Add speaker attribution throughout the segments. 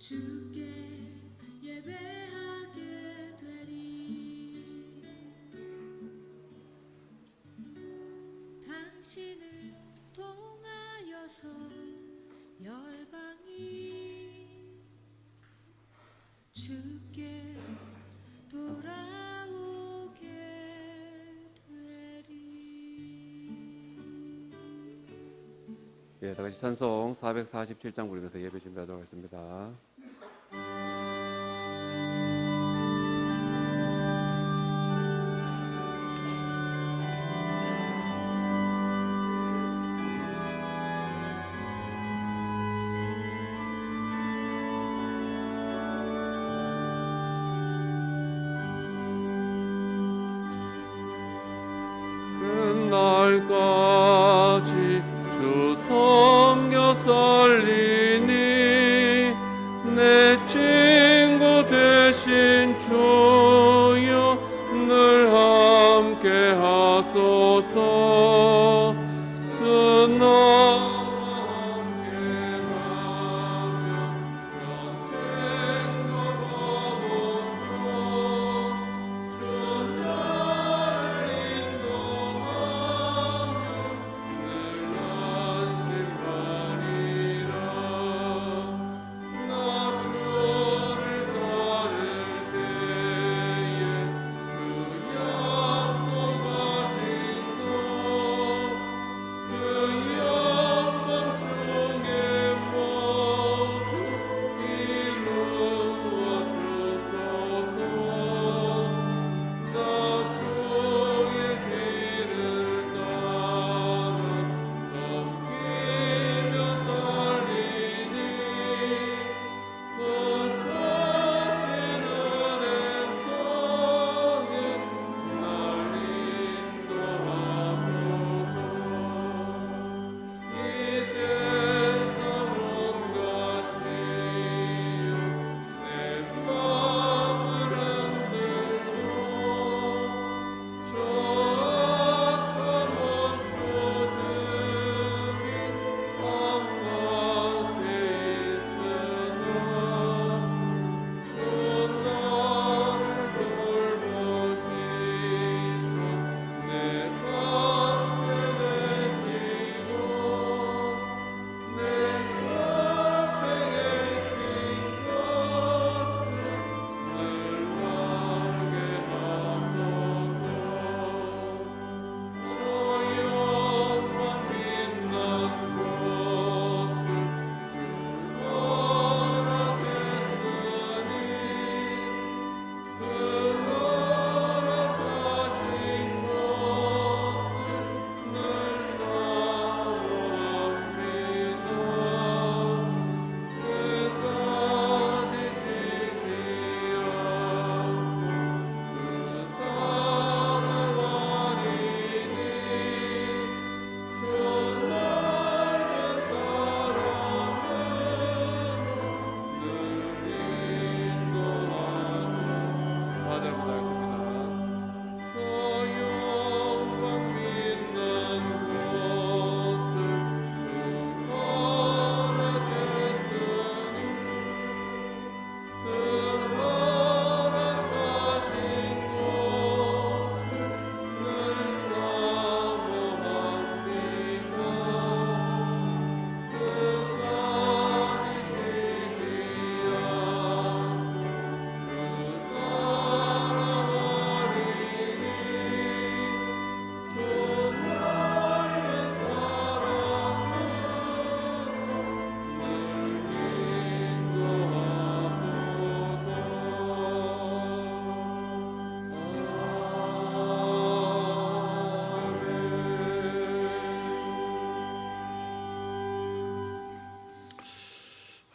Speaker 1: 주께 예배하게 되리. 당신을 통하여서 열방이 주께 돌아오게 되리.
Speaker 2: 예, 다 같이 찬송 447장 부르면서 예배 준비하도록 하겠습니다. 그날까지 주 섬겨 살리니 내 친구 되신 주여 늘 함께 하소서. 그날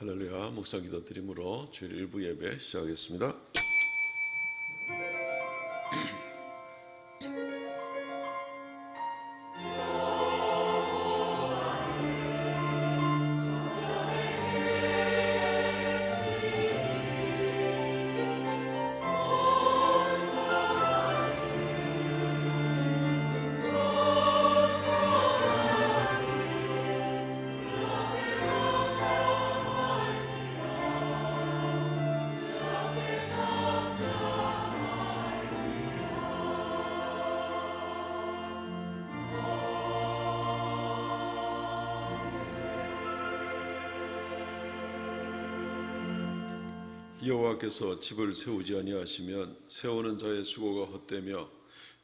Speaker 3: 할렐루야. 묵상기도 드림으로 주일 일부 예배 시작하겠습니다. 여호와께서 집을 세우지 아니하시면 세우는 자의 수고가 헛되며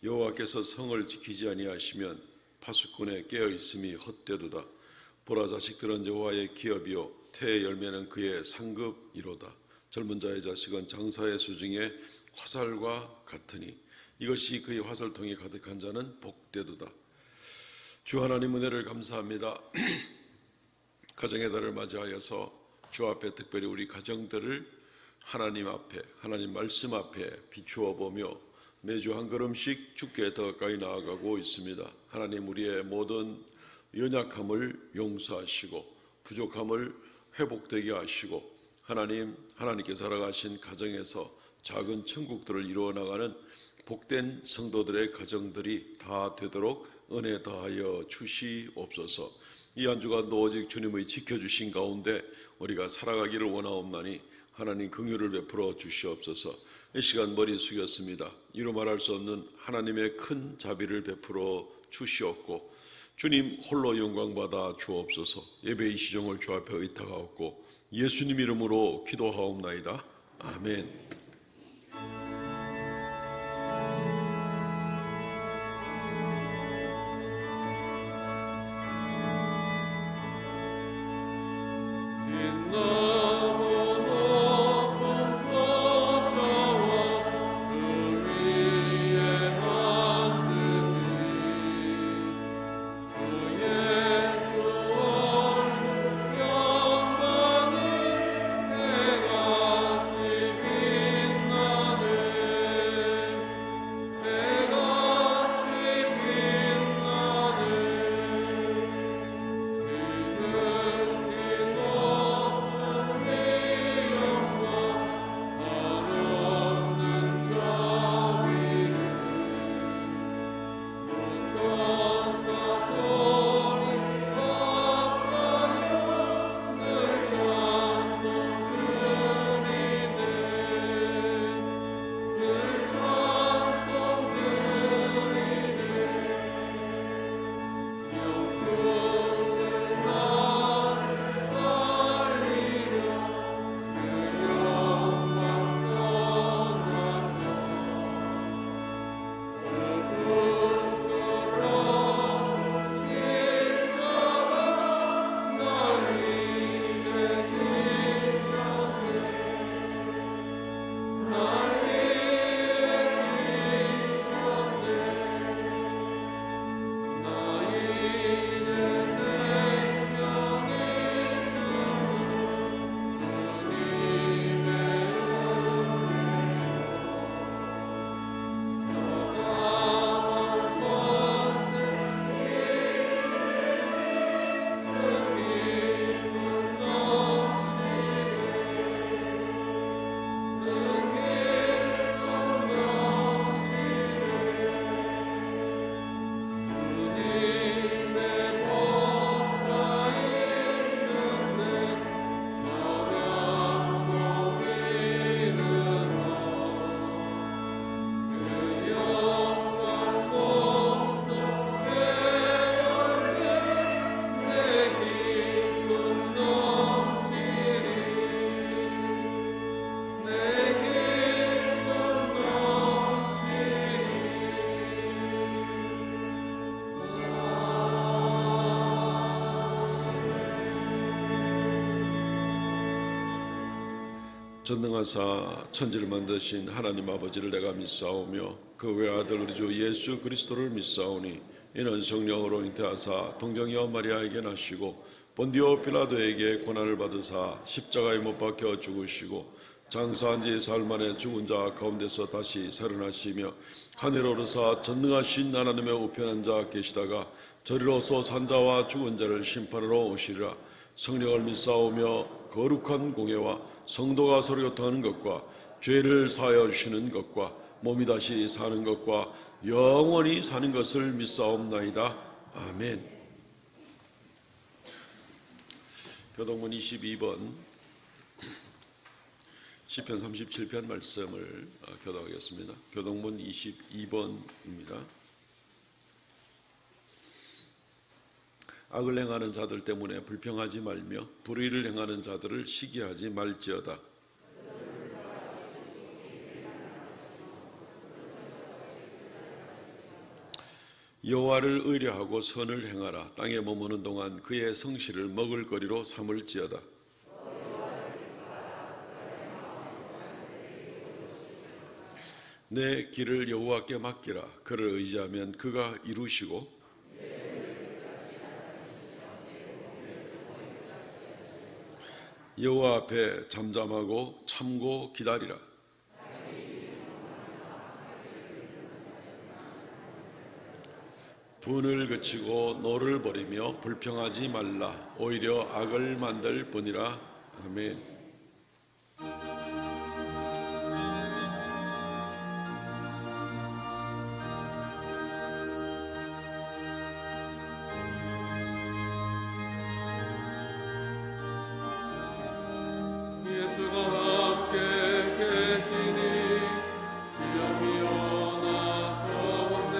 Speaker 3: 여호와께서 성을 지키지 아니하시면 파수꾼의 깨어 있음이 헛되도다. 보라, 자식들은 여호와의 기업이요 태의 열매는 그의 상급이로다. 젊은 자의 자식은 장사의 수중에 화살과 같으니 이것이 그의 화살통이 가득한 자는 복되도다. 주 하나님 은혜를 감사합니다. 가정의 달을 맞이하여서 주 앞에 특별히 우리 가정들을 하나님 앞에, 하나님 말씀 앞에 비추어 보며 매주 한 걸음씩 주께 더 가까이 나아가고 있습니다. 하나님, 우리의 모든 연약함을 용서하시고 부족함을 회복되게 하시고 하나님께 살아가신 가정에서 작은 천국들을 이루어 나가는 복된 성도들의 가정들이 다 되도록 은혜 더하여 주시옵소서. 이 한 주간도 오직 주님의 지켜주신 가운데 우리가 살아가기를 원하옵나니 하나님 긍휼을 베풀어 주시옵소서. 이 시간 머리 숙였습니다. 이루 말할 수 없는 하나님의 큰 자비를 베풀어 주시옵고 주님 홀로 영광받아 주옵소서. 예배의 시종을 주 앞에 의탁하옵고 예수님 이름으로 기도하옵나이다. 아멘. 전능하사 천지를 만드신 하나님 아버지를 내가 믿사오며 그 외아들 우리 주 예수 그리스도를 믿사오니 이는 성령으로 잉태하사 동정녀 마리아에게 나시고 본디오 빌라도에게 고난을 받으사 십자가에 못 박혀 죽으시고 장사한 지 사흘 만에 죽은 자 가운데서 다시 살아나시며 하늘에 오르사 전능하신 하나님의 우편한 자 계시다가 저리로서 산자와 죽은 자를 심판하러 오시리라. 성령을 믿사오며 거룩한 공예와 성도가 서로 교통하는 것과 죄를 사하여 주시는 것과 몸이 다시 사는 것과 영원히 사는 것을 믿사옵나이다. 아멘. 교동문 22번 시편 37편 말씀을 교독하겠습니다. 교동문 22번입니다. 악을 행하는 자들 때문에 불평하지 말며 불의를 행하는 자들을 시기하지 말지어다. 여호와를 의뢰하고 선을 행하라. 땅에 머무는 동안 그의 성실을 먹을거리로 삼을지어다. 내 길을 여호와께 맡기라. 그를 의지하면 그가 이루시고 여호와 앞에 잠잠하고 참고 기다리라. 분을 그치고 노를 버리며 불평하지 말라. 오히려 악을 만들 뿐이라. 아멘.
Speaker 2: 예수가 함께 계시니 시험이 오나 더운데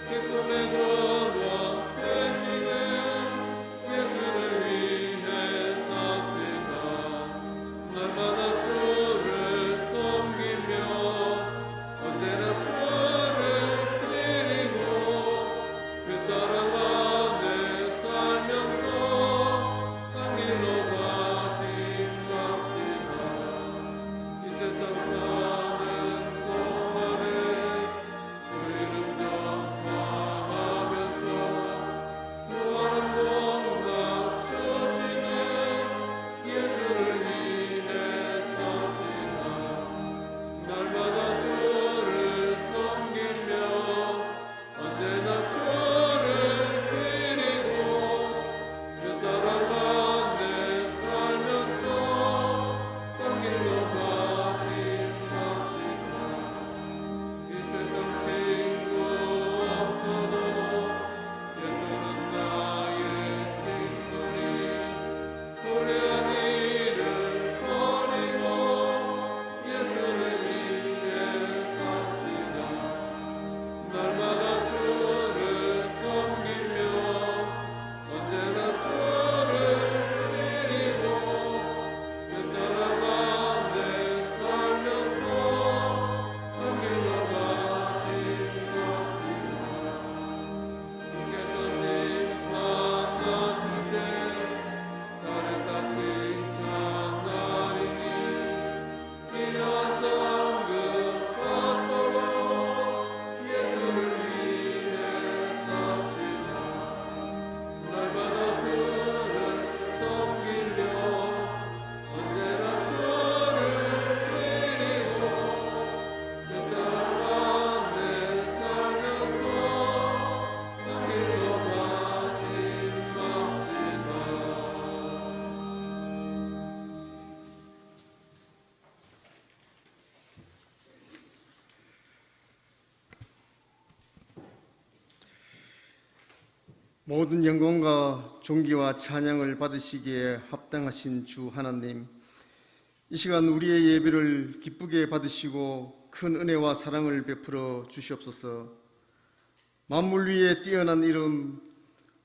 Speaker 2: 기쁨의 근원 되시는 예수를 위해 삽시다. 날마다 주를 섬기며 언제나 주를 드리고 그 사랑 안에 살면서 딴 길로 가지 맙시다. 이 세상 사는 동안에 주 이름 전파하면서 무한한 복락 주시는 예수를 위해 삽시다. 날마다 주를 섬기며 언제나 주를 드리고 그 사랑 안에 살면서 딴 길로 가지 맙시다. 이 세상 친구 없어도 예수는 나의 친구니 불의한 일을 버리고 예수를 위해 삽시다. 날마다 주를 섬기며 언제나 주를 드리고 그 사랑 안에 살면서 딴 길로 가지 맙시다. 주께서 심판하실 때 잘했다 칭찬하리니 기묘한 상급 받도록 예수를 위해 삽시다. 날마다 주를 섬기며 언제나 주를 드리고 그 사랑 안에 살면서 딴 길로 가지 맙시다.
Speaker 4: 모든 영광과 존귀와 찬양을 받으시기에 합당하신 주 하나님, 이 시간 우리의 예배를 기쁘게 받으시고 큰 은혜와 사랑을 베풀어 주시옵소서. 만물 위에 뛰어난 이름,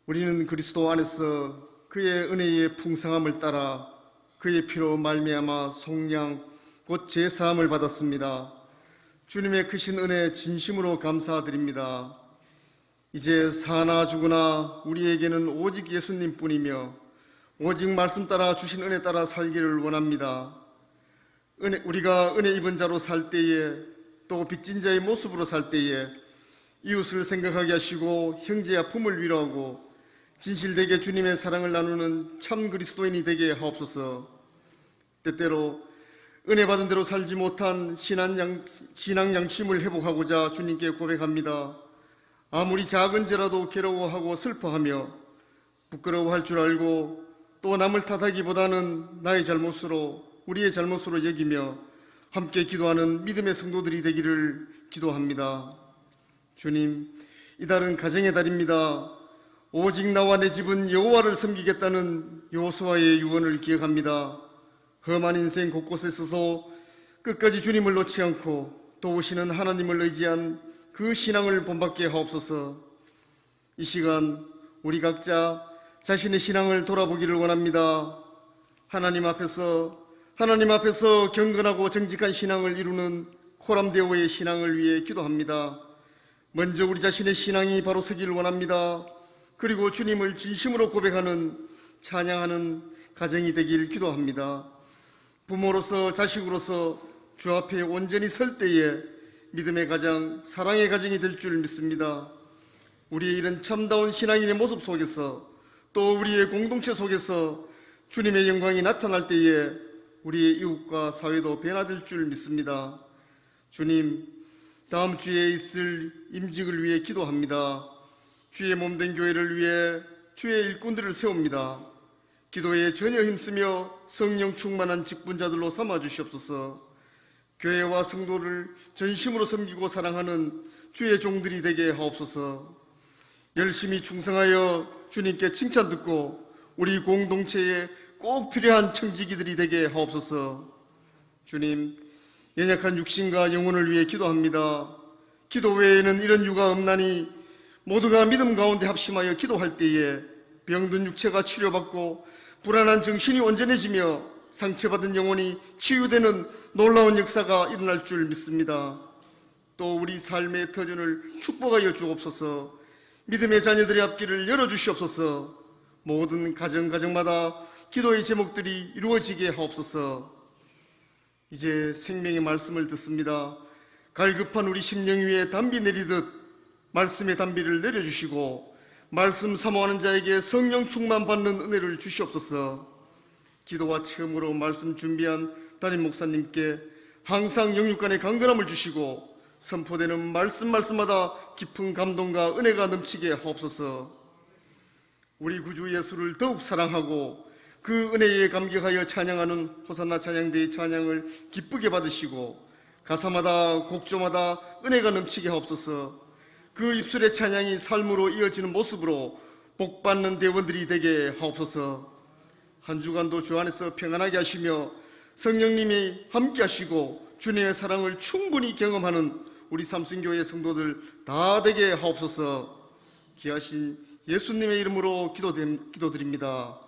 Speaker 4: 우리는 그리스도 안에서 그의 은혜의 풍성함을 따라 그의 피로 말미암아 속량 곧 제사함을 받았습니다. 주님의 크신 은혜 진심으로 감사드립니다. 이제 사나 죽으나 우리에게는 오직 예수님뿐이며 오직 말씀 따라 주신 은혜 따라 살기를 원합니다. 우리가 은혜 입은 자로 살 때에 또 빚진 자의 모습으로 살 때에 이웃을 생각하게 하시고 형제의 아픔을 위로하고 진실되게 주님의 사랑을 나누는 참 그리스도인이 되게 하옵소서. 때때로 은혜 받은 대로 살지 못한 신앙 양심을 회복하고자 주님께 고백합니다. 아무리 작은 죄라도 괴로워하고 슬퍼하며 부끄러워할 줄 알고 또 남을 탓하기보다는 나의 잘못으로 우리의 잘못으로 여기며 함께 기도하는 믿음의 성도들이 되기를 기도합니다. 주님, 이달은 가정의 달입니다. 오직 나와 내 집은 여호와를 섬기겠다는 여호수아의 유언을 기억합니다. 험한 인생 곳곳에 있어서 끝까지 주님을 놓지 않고 도우시는 하나님을 의지한 그 신앙을 본받게 하옵소서. 이 시간 우리 각자 자신의 신앙을 돌아보기를 원합니다. 하나님 앞에서 경건하고 정직한 신앙을 이루는 코람데오의 신앙을 위해 기도합니다. 먼저 우리 자신의 신앙이 바로 서기를 원합니다. 그리고 주님을 진심으로 고백하는 찬양하는 가정이 되길 기도합니다. 부모로서 자식으로서 주 앞에 온전히 설 때에 믿음의 가정, 사랑의 가정이 될 줄 믿습니다. 우리의 이런 참다운 신앙인의 모습 속에서 또 우리의 공동체 속에서 주님의 영광이 나타날 때에 우리의 이웃과 사회도 변화될 줄 믿습니다. 주님, 다음 주에 있을 임직을 위해 기도합니다. 주의 몸된 교회를 위해 주의 일꾼들을 세웁니다. 기도에 전혀 힘쓰며 성령 충만한 직분자들로 삼아 주시옵소서. 교회와 성도를 전심으로 섬기고 사랑하는 주의 종들이 되게 하옵소서. 열심히 충성하여 주님께 칭찬 듣고 우리 공동체에 꼭 필요한 청지기들이 되게 하옵소서. 주님, 연약한 육신과 영혼을 위해 기도합니다. 기도 외에는 이런 유가 없나니 모두가 믿음 가운데 합심하여 기도할 때에 병든 육체가 치료받고 불안한 정신이 온전해지며 상처받은 영혼이 치유되는 놀라운 역사가 일어날 줄 믿습니다. 또 우리 삶의 터전을 축복하여 주옵소서. 믿음의 자녀들의 앞길을 열어주시옵소서. 모든 가정마다 기도의 제목들이 이루어지게 하옵소서. 이제 생명의 말씀을 듣습니다. 갈급한 우리 심령 위에 담비 내리듯 말씀의 담비를 내려주시고 말씀 사모하는 자에게 성령 충만 받는 은혜를 주시옵소서. 기도와 체험으로 말씀 준비한 담임 목사님께 항상 영육간의 강건함을 주시고 선포되는 말씀마다 깊은 감동과 은혜가 넘치게 하옵소서. 우리 구주 예수를 더욱 사랑하고 그 은혜에 감격하여 찬양하는 호산나 찬양대의 찬양을 기쁘게 받으시고 가사마다 곡조마다 은혜가 넘치게 하옵소서. 그 입술의 찬양이 삶으로 이어지는 모습으로 복받는 대원들이 되게 하옵소서. 한 주간도 주 안에서 평안하게 하시며 성령님이 함께 하시고 주님의 사랑을 충분히 경험하는 우리 삼순교회 성도들 다 되게 하옵소서. 귀하신 예수님의 이름으로 기도드립니다.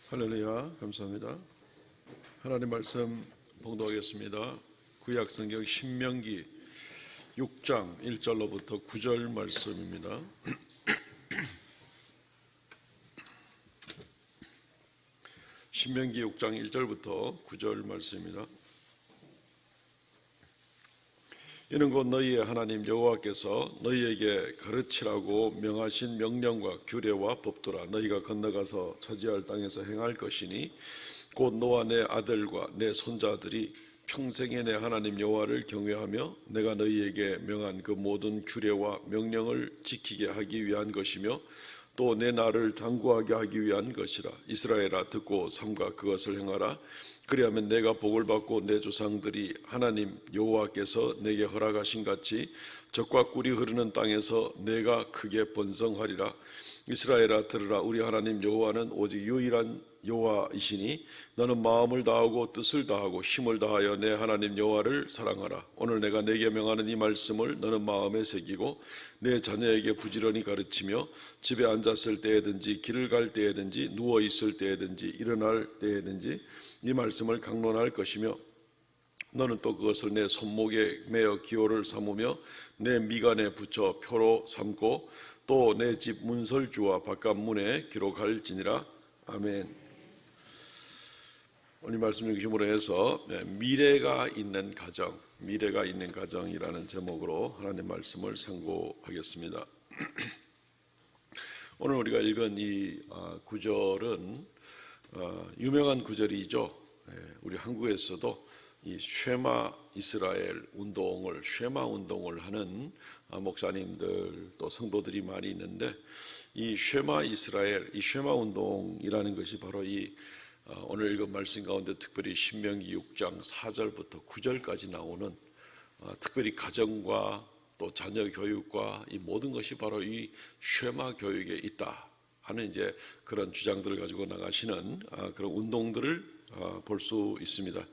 Speaker 3: 할렐루야, 감사합니다. 하나님 말씀 봉독하겠습니다. 구약 성경 신명기 6장 1절로부터 9절 말씀입니다. 신명기 6장 1절부터 9절 말씀입니다. 이는 곧 너희의 하나님 여호와께서 너희에게 가르치라고 명하신 명령과 규례와 법도라. 너희가 건너가서 차지할 땅에서 행할 것이니 곧 너와 내 아들과 내 손자들이 평생에 내 하나님 여호와를 경외하며 내가 너희에게 명한 그 모든 규례와 명령을 지키게 하기 위한 것이며 또 내 나를 당구하게 하기 위한 것이라. 이스라엘아, 듣고 삼가 그것을 행하라. 그리하면 내가 복을 받고 내 조상들이 하나님 여호와께서 내게 허락하신 같이 젖과 꿀이 흐르는 땅에서 내가 크게 번성하리라. 이스라엘아, 들으라. 우리 하나님 여호와는 오직 유일한 여호와이시니 너는 마음을 다하고 뜻을 다하고 힘을 다하여 내 하나님 여호와를 사랑하라. 오늘 내가 내게 명하는 이 말씀을 너는 마음에 새기고 내 자녀에게 부지런히 가르치며 집에 앉았을 때에든지 길을 갈 때에든지 누워 있을 때에든지 일어날 때에든지 이 말씀을 강론할 것이며 너는 또 그것을 내 손목에 매어 기호를 삼으며 내 미간에 붙여 표로 삼고 또 내 집 문설주와 바깥 문에 기록할지니라. 아멘. 오늘 말씀 중심으로 해서 미래가 있는 가정, 미래가 있는 가정이라는 제목으로 하나님 말씀을 상고하겠습니다. 오늘 우리가 읽은 이 구절은 유명한 구절이죠. 우리 한국에서도 이 쉐마 이스라엘 운동을, 쉐마 운동을 하는 목사님들 또 성도들이 많이 있는데, 이 쉐마 이스라엘, 이 쉐마 운동이라는 것이 바로 이 오늘 읽은 말씀 가운데 특별히 신명기 6장 4절부터 9절까지 나오는 특별히 가정과 또 자녀 교육과 이 모든 것이 바로 이 쉐마 교육에 있다 하는 이제 그런 주장들을 가지고 나가시는 그런 운동들을 볼 수 있습니다.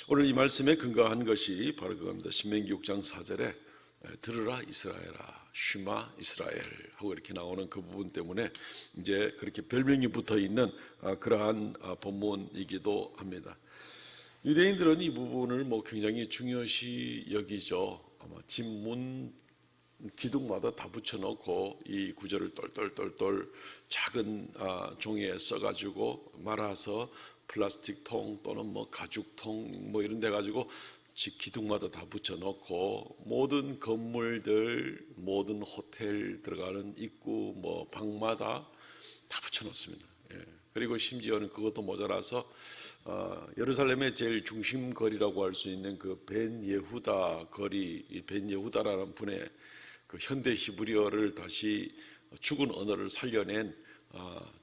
Speaker 3: 오늘 이 말씀에 근거한 것이 바로 그겁니다. 신명기 6장 4절에 들으라 이스라엘아, 슈마 이스라엘 하고 이렇게 나오는 그 부분 때문에 이제 그렇게 별명이 붙어 있는 그러한 본문이기도 합니다. 유대인들은 이 부분을 굉장히 중요시 여기죠. 아마 집 문 기둥마다 다 붙여놓고 이 구절을 똘똘똘똘 작은 종이에 써가지고 말아서 플라스틱 통 또는 가죽통 이런 데 가지고 집 기둥마다 다 붙여놓고 모든 건물들, 모든 호텔 들어가는 입구, 방마다 다 붙여놓습니다. 그리고 심지어는 그것도 모자라서 예루살렘의 제일 중심 거리라고 할 수 있는 그 벤 예후다 거리, 이 벤 예후다라는 분의 그 현대 히브리어를 다시 죽은 언어를 살려낸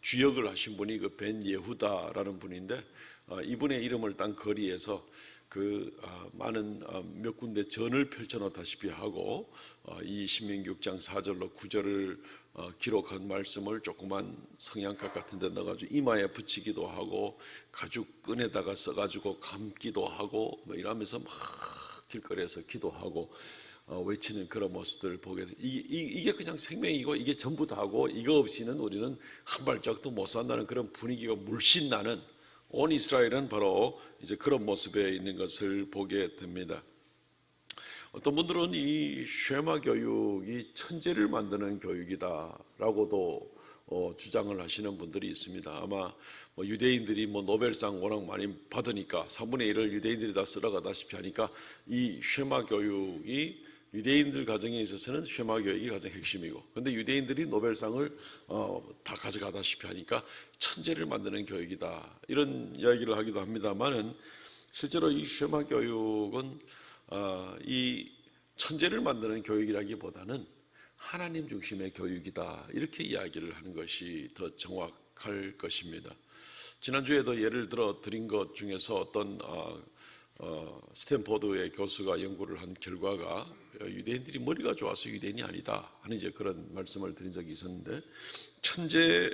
Speaker 3: 주역을 하신 분이 그 벤 예후다라는 분인데, 이분의 이름을 딴 거리에서 그 많은 몇 군데 전을 펼쳐놓다시피 하고 이 신명기 6장 4절로 9절을 기록한 말씀을 조그만 성냥갑 같은 데 넣어가지고 이마에 붙이기도 하고 가죽 끈에다가 써가지고 감기도 하고 이러면서 막 길거리에서 기도하고 외치는 그런 모습들을 보게 돼. 이게 그냥 생명이고 이게 전부 다고 이거 없이는 우리는 한 발짝도 못 산다는 그런 분위기가 물씬 나는 온 이스라엘은 바로 이제 그런 모습에 있는 것을 보게 됩니다. 어떤 분들은 이 쉐마 교육이 천재를 만드는 교육이다라고도 주장을 하시는 분들이 있습니다. 아마 유대인들이 노벨상 워낙 많이 받으니까 3분의 1을 유대인들이 다 쓸어가다시피 하니까 이 쉐마 교육이 유대인들 가정에 있어서는 쉐마 교육이 가장 핵심이고, 근데 유대인들이 노벨상을 다 가져가다시피 하니까 천재를 만드는 교육이다 이런 이야기를 하기도 합니다만은, 실제로 이 쉐마 교육은 이 천재를 만드는 교육이라기보다는 하나님 중심의 교육이다 이렇게 이야기를 하는 것이 더 정확할 것입니다. 지난주에도 예를 들어 드린 것 중에서 어떤 스탠포드의 교수가 연구를 한 결과가 유대인들이 머리가 좋아서 유대인이 아니다 하는 이제 그런 말씀을 드린 적이 있었는데, 천재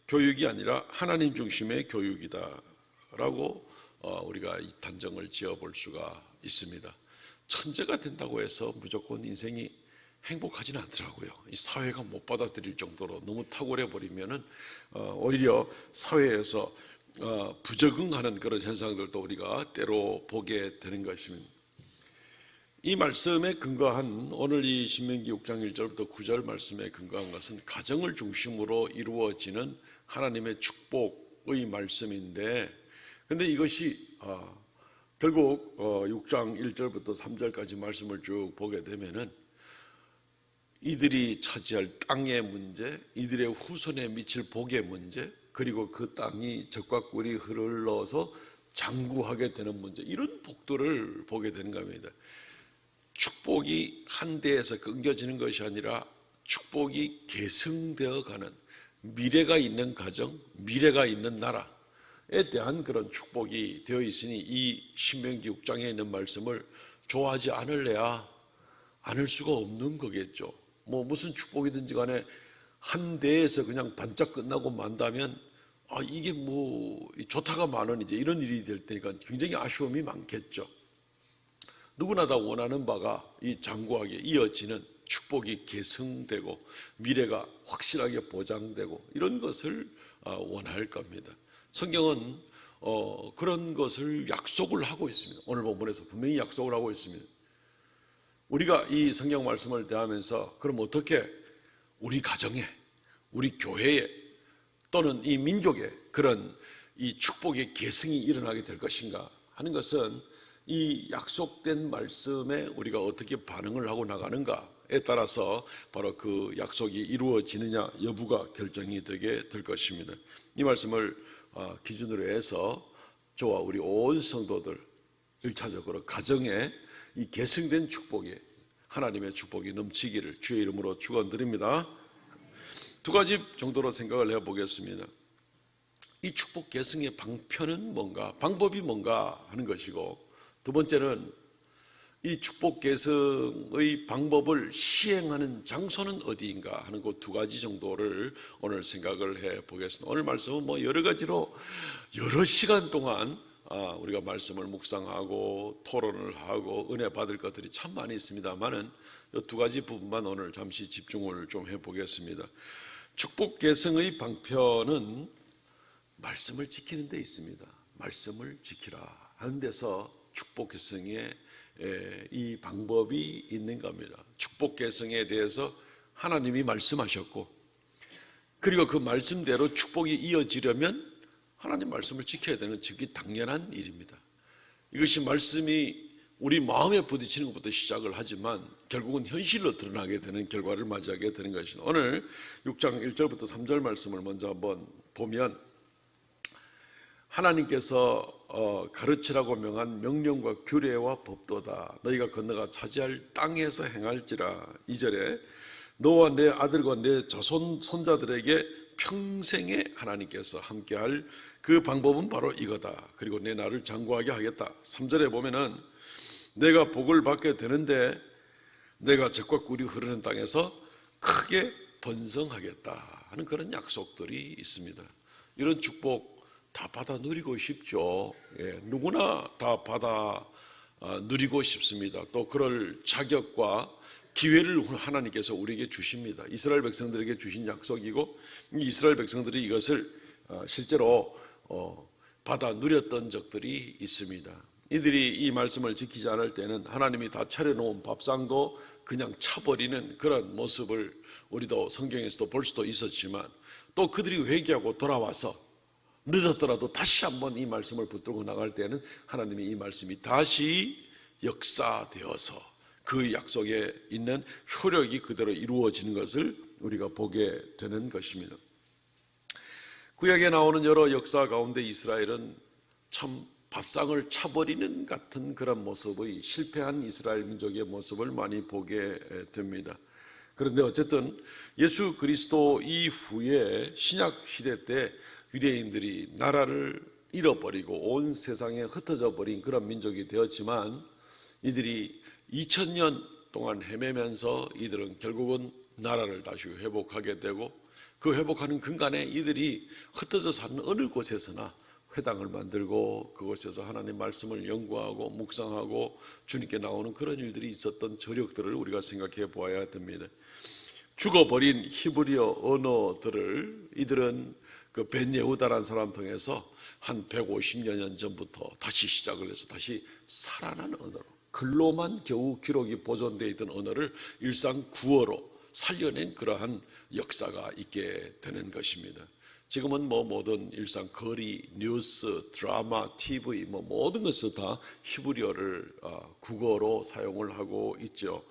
Speaker 3: 교육이 아니라 하나님 중심의 교육이다라고 우리가 이 단정을 지어볼 수가 있습니다. 천재가 된다고 해서 무조건 인생이 행복하지는 않더라고요. 이 사회가 못 받아들일 정도로 너무 탁월해 버리면은 오히려 사회에서 부적응하는 그런 현상들도 우리가 때로 보게 되는 것입니다. 이 말씀에 근거한 오늘 이 신명기 6장 1절부터 9절 말씀에 근거한 것은 가정을 중심으로 이루어지는 하나님의 축복의 말씀인데, 근데 이것이 결국 6장 1절부터 3절까지 말씀을 쭉 보게 되면은 이들이 차지할 땅의 문제, 이들의 후손에 미칠 복의 문제, 그리고 그 땅이 적과 꿀이 흘러서 장구하게 되는 문제, 이런 복들을 보게 되는 겁니다. 축복이 한 대에서 끊겨지는 것이 아니라 축복이 계승되어 가는, 미래가 있는 가정, 미래가 있는 나라에 대한 그런 축복이 되어 있으니 이 신명기 6장에 있는 말씀을 좋아하지 않을래야 않을 수가 없는 거겠죠. 뭐 무슨 축복이든지 간에 한 대에서 그냥 반짝 끝나고 만다면 이게 뭐 좋다가 많은 이제 이런 일이 될 테니까 굉장히 아쉬움이 많겠죠. 누구나 다 원하는 바가 이 장구하게 이어지는 축복이 계승되고 미래가 확실하게 보장되고 이런 것을 원할 겁니다. 성경은 그런 것을 약속을 하고 있습니다. 오늘 본문에서 분명히 약속을 하고 있습니다. 우리가 이 성경 말씀을 대하면서 그럼 어떻게 우리 가정에, 우리 교회에 또는 이 민족에 그런 이 축복의 계승이 일어나게 될 것인가 하는 것은 이 약속된 말씀에 우리가 어떻게 반응을 하고 나가는가에 따라서 바로 그 약속이 이루어지느냐 여부가 결정이 되게 될 것입니다. 이 말씀을 기준으로 해서 저와 우리 온 성도들 1차적으로 가정에 이 계승된 축복이, 하나님의 축복이 넘치기를 주의 이름으로 축원드립니다. 두 가지 정도로 생각을 해보겠습니다. 이 축복 계승의 방편은 뭔가, 방법이 뭔가 하는 것이고, 두 번째는 이 축복 계승의 방법을 시행하는 장소는 어디인가 하는 그 두 가지 정도를 오늘 생각을 해보겠습니다. 오늘 말씀은 뭐 여러 가지로 여러 시간 동안 우리가 말씀을 묵상하고 토론을 하고 은혜 받을 것들이 참 많이 있습니다만은 이 두 가지 부분만 오늘 잠시 집중을 좀 해보겠습니다. 축복 계승의 방편은 말씀을 지키는 데 있습니다. 말씀을 지키라 하는 데서 축복 계승의 이 방법이 있는 겁니다. 축복 계승에 대해서 하나님이 말씀하셨고, 그리고 그 말씀대로 축복이 이어지려면 하나님 말씀을 지켜야 되는 즉이 당연한 일입니다. 이것이 말씀이 우리 마음에 부딪히는 것부터 시작을 하지만 결국은 현실로 드러나게 되는 결과를 맞이하게 되는 것입니다. 오늘 6장 1절부터 3절 말씀을 먼저 한번 보면, 하나님께서 가르치라고 명한 명령과 규례와 법도다. 너희가 건너가 차지할 땅에서 행할지라. 2절에 너와 내 아들과 내 자손 손자들에게 평생에 하나님께서 함께할 그 방법은 바로 이거다. 그리고 내 나를 장구하게 하겠다. 3절에 보면은 내가 복을 받게 되는데 내가 젖과 꿀이 흐르는 땅에서 크게 번성하겠다 하는 그런 약속들이 있습니다. 이런 축복 다 받아 누리고 싶죠. 누구나 다 받아 누리고 싶습니다. 또 그럴 자격과 기회를 하나님께서 우리에게 주십니다. 이스라엘 백성들에게 주신 약속이고, 이스라엘 백성들이 이것을 실제로 받아 누렸던 적들이 있습니다. 이들이 이 말씀을 지키지 않을 때는 하나님이 다 차려놓은 밥상도 그냥 차버리는 그런 모습을 우리도 성경에서도 볼 수도 있었지만, 또 그들이 회개하고 돌아와서 늦었더라도 다시 한번 이 말씀을 붙들고 나갈 때는 하나님이 이 말씀이 다시 역사되어서 그 약속에 있는 효력이 그대로 이루어지는 것을 우리가 보게 되는 것입니다. 구약에 나오는 여러 역사 가운데 이스라엘은 참 밥상을 차버리는 같은 그런 모습의 실패한 이스라엘 민족의 모습을 많이 보게 됩니다. 그런데 어쨌든 예수 그리스도 이후에 신약 시대 때 유대인들이 나라를 잃어버리고 온 세상에 흩어져 버린 그런 민족이 되었지만, 이들이 2000년 동안 헤매면서 이들은 결국은 나라를 다시 회복하게 되고, 그 회복하는 근간에 이들이 흩어져 사는 어느 곳에서나 회당을 만들고 그곳에서 하나님 말씀을 연구하고 묵상하고 주님께 나오는 그런 일들이 있었던 저력들을 우리가 생각해 보아야 됩니다. 죽어버린 히브리어 언어들을 이들은 그 벤 예후다라는 사람 통해서 한 150여 년 전부터 다시 시작을 해서 다시 살아난 언어로, 글로만 겨우 기록이 보존되어 있던 언어를 일상 구어로 살려낸 그러한 역사가 있게 되는 것입니다. 지금은 뭐 모든 일상 거리, 뉴스, 드라마, TV 뭐 모든 것을 다 히브리어를 국어로 사용을 하고 있죠.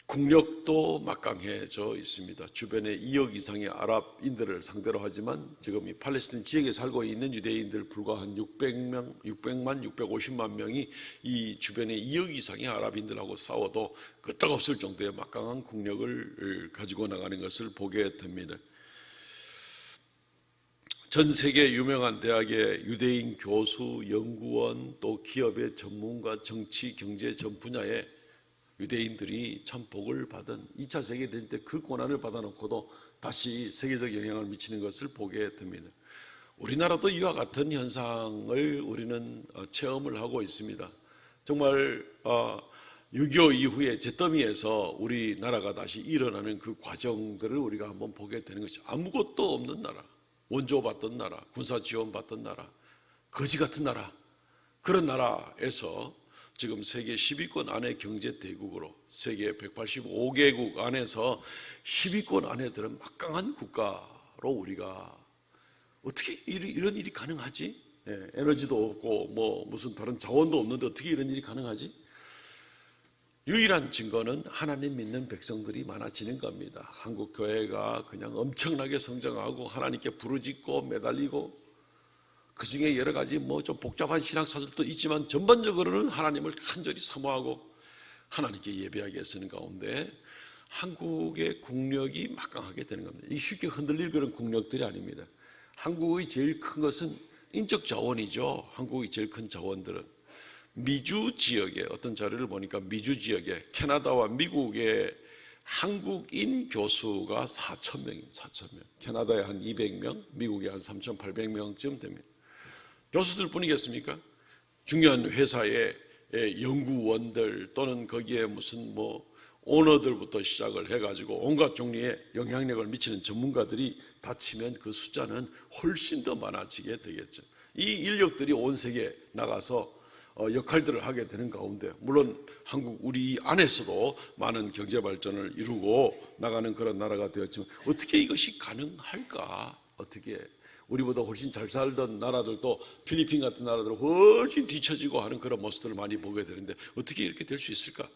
Speaker 3: 국력도 막강해져 있습니다. 주변에 2억 이상의 아랍인들을 상대로 하지만 지금 이 팔레스타인 지역에 살고 있는 유대인들 불과 한 600만, 650만 명이 이 주변에 2억 이상의 아랍인들하고 싸워도 끄떡없을 정도의 막강한 국력을 가지고 나가는 것을 보게 됩니다. 전 세계 유명한 대학의 유대인 교수, 연구원, 또 기업의 전문가, 정치, 경제 전 분야에 유대인들이 참 복을 받은 2차 세계대전 때 그 고난을 받아놓고도 다시 세계적 영향을 미치는 것을 보게 됩니다. 우리나라도 이와 같은 현상을 우리는 체험을 하고 있습니다. 정말 6.25 이후에 잿더미에서 우리나라가 다시 일어나는 그 과정들을 우리가 한번 보게 되는 것이, 아무것도 없는 나라, 원조 받던 나라, 군사 지원 받던 나라, 거지 같은 나라, 그런 나라에서 지금 세계 10위권 안에 경제 대국으로 세계 185개국 안에서 10위권 안에 드는 막강한 국가로 우리가 어떻게 이런 일이 가능하지? 에너지도 없고 뭐 무슨 다른 자원도 없는데 어떻게 이런 일이 가능하지? 유일한 증거는 하나님 믿는 백성들이 많아지는 겁니다. 한국 교회가 그냥 엄청나게 성장하고 하나님께 부르짖고 매달리고, 그 중에 여러 가지 뭐 좀 복잡한 신학사들도 있지만 전반적으로는 하나님을 간절히 사모하고 하나님께 예배하게 쓰는 가운데 한국의 국력이 막강하게 되는 겁니다. 이 쉽게 흔들릴 그런 국력들이 아닙니다. 한국의 제일 큰 것은 인적 자원이죠. 한국의 제일 큰 자원들은 미주 지역에, 어떤 자료를 보니까 미주 지역에 캐나다와 미국의 한국인 교수가 4,000명입니다. 4,000명. 캐나다에 한 200명, 미국에 한 3,800명쯤 됩니다. 교수들 뿐이겠습니까? 중요한 회사의 연구원들 또는 거기에 무슨 뭐 오너들부터 시작을 해가지고 온갖 종류의 영향력을 미치는 전문가들이 다 치면 그 숫자는 훨씬 더 많아지게 되겠죠. 이 인력들이 온 세계에 나가서 역할들을 하게 되는 가운데, 물론 한국 우리 안에서도 많은 경제 발전을 이루고 나가는 그런 나라가 되었지만 어떻게 이것이 가능할까? 어떻게 우리보다 훨씬 잘 살던 나라들도 필리핀 같은 나라들은 훨씬 뒤처지고 하는 그런 모습들을 많이 보게 되는데 어떻게 이렇게 될 수 있을까?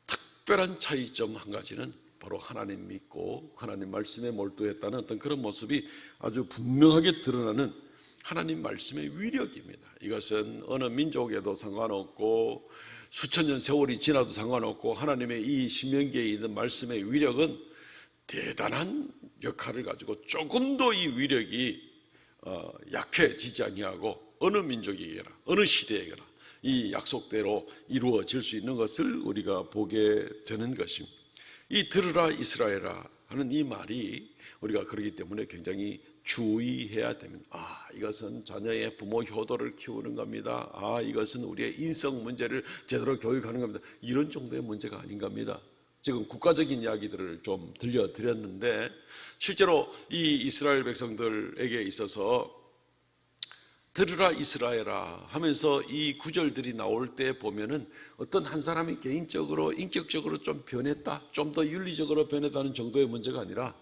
Speaker 3: 특별한 차이점 한 가지는 바로 하나님 믿고 하나님 말씀에 몰두했다는 어떤 그런 모습이 아주 분명하게 드러나는 하나님 말씀의 위력입니다. 이것은 어느 민족에도 상관없고 수천 년 세월이 지나도 상관없고 하나님의 이 신명기에 있는 말씀의 위력은 대단한 역할을 가지고 조금도 이 위력이 약해지지 아니하고 어느 민족에게나 어느 시대에게나 이 약속대로 이루어질 수 있는 것을 우리가 보게 되는 것입니다. 이 들으라 이스라엘아 하는 이 말이 우리가 그렇기 때문에 굉장히 주의해야 됩니다. 이것은 자녀의 부모 효도를 키우는 겁니다. 이것은 우리의 인성 문제를 제대로 교육하는 겁니다. 이런 정도의 문제가 아닌 겁니다. 지금 국가적인 이야기들을 좀 들려드렸는데 실제로 이 이스라엘 백성들에게 있어서 들으라 이스라엘아 하면서 이 구절들이 나올 때 보면은 어떤 한 사람이 개인적으로 인격적으로 좀 변했다, 좀 더 윤리적으로 변했다는 정도의 문제가 아니라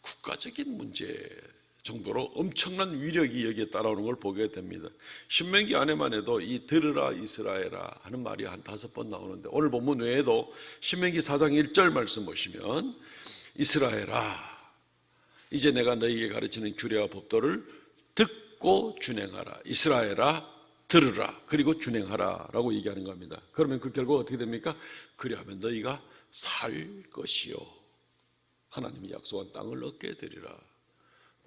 Speaker 3: 국가적인 문제 정도로 엄청난 위력이 여기에 따라오는 걸 보게 됩니다. 신명기 안에만 해도 이 들으라 이스라엘아 하는 말이 한 5번 나오는데 오늘 본문 외에도 신명기 4장 1절 말씀 보시면 이스라엘아 이제 내가 너희에게 가르치는 규례와 법도를 듣고 준행하라. 이스라엘아 들으라 그리고 준행하라 라고 얘기하는 겁니다. 그러면 그 결과가 어떻게 됩니까? 그리하면 너희가 살 것이요 하나님이 약속한 땅을 얻게 되리라.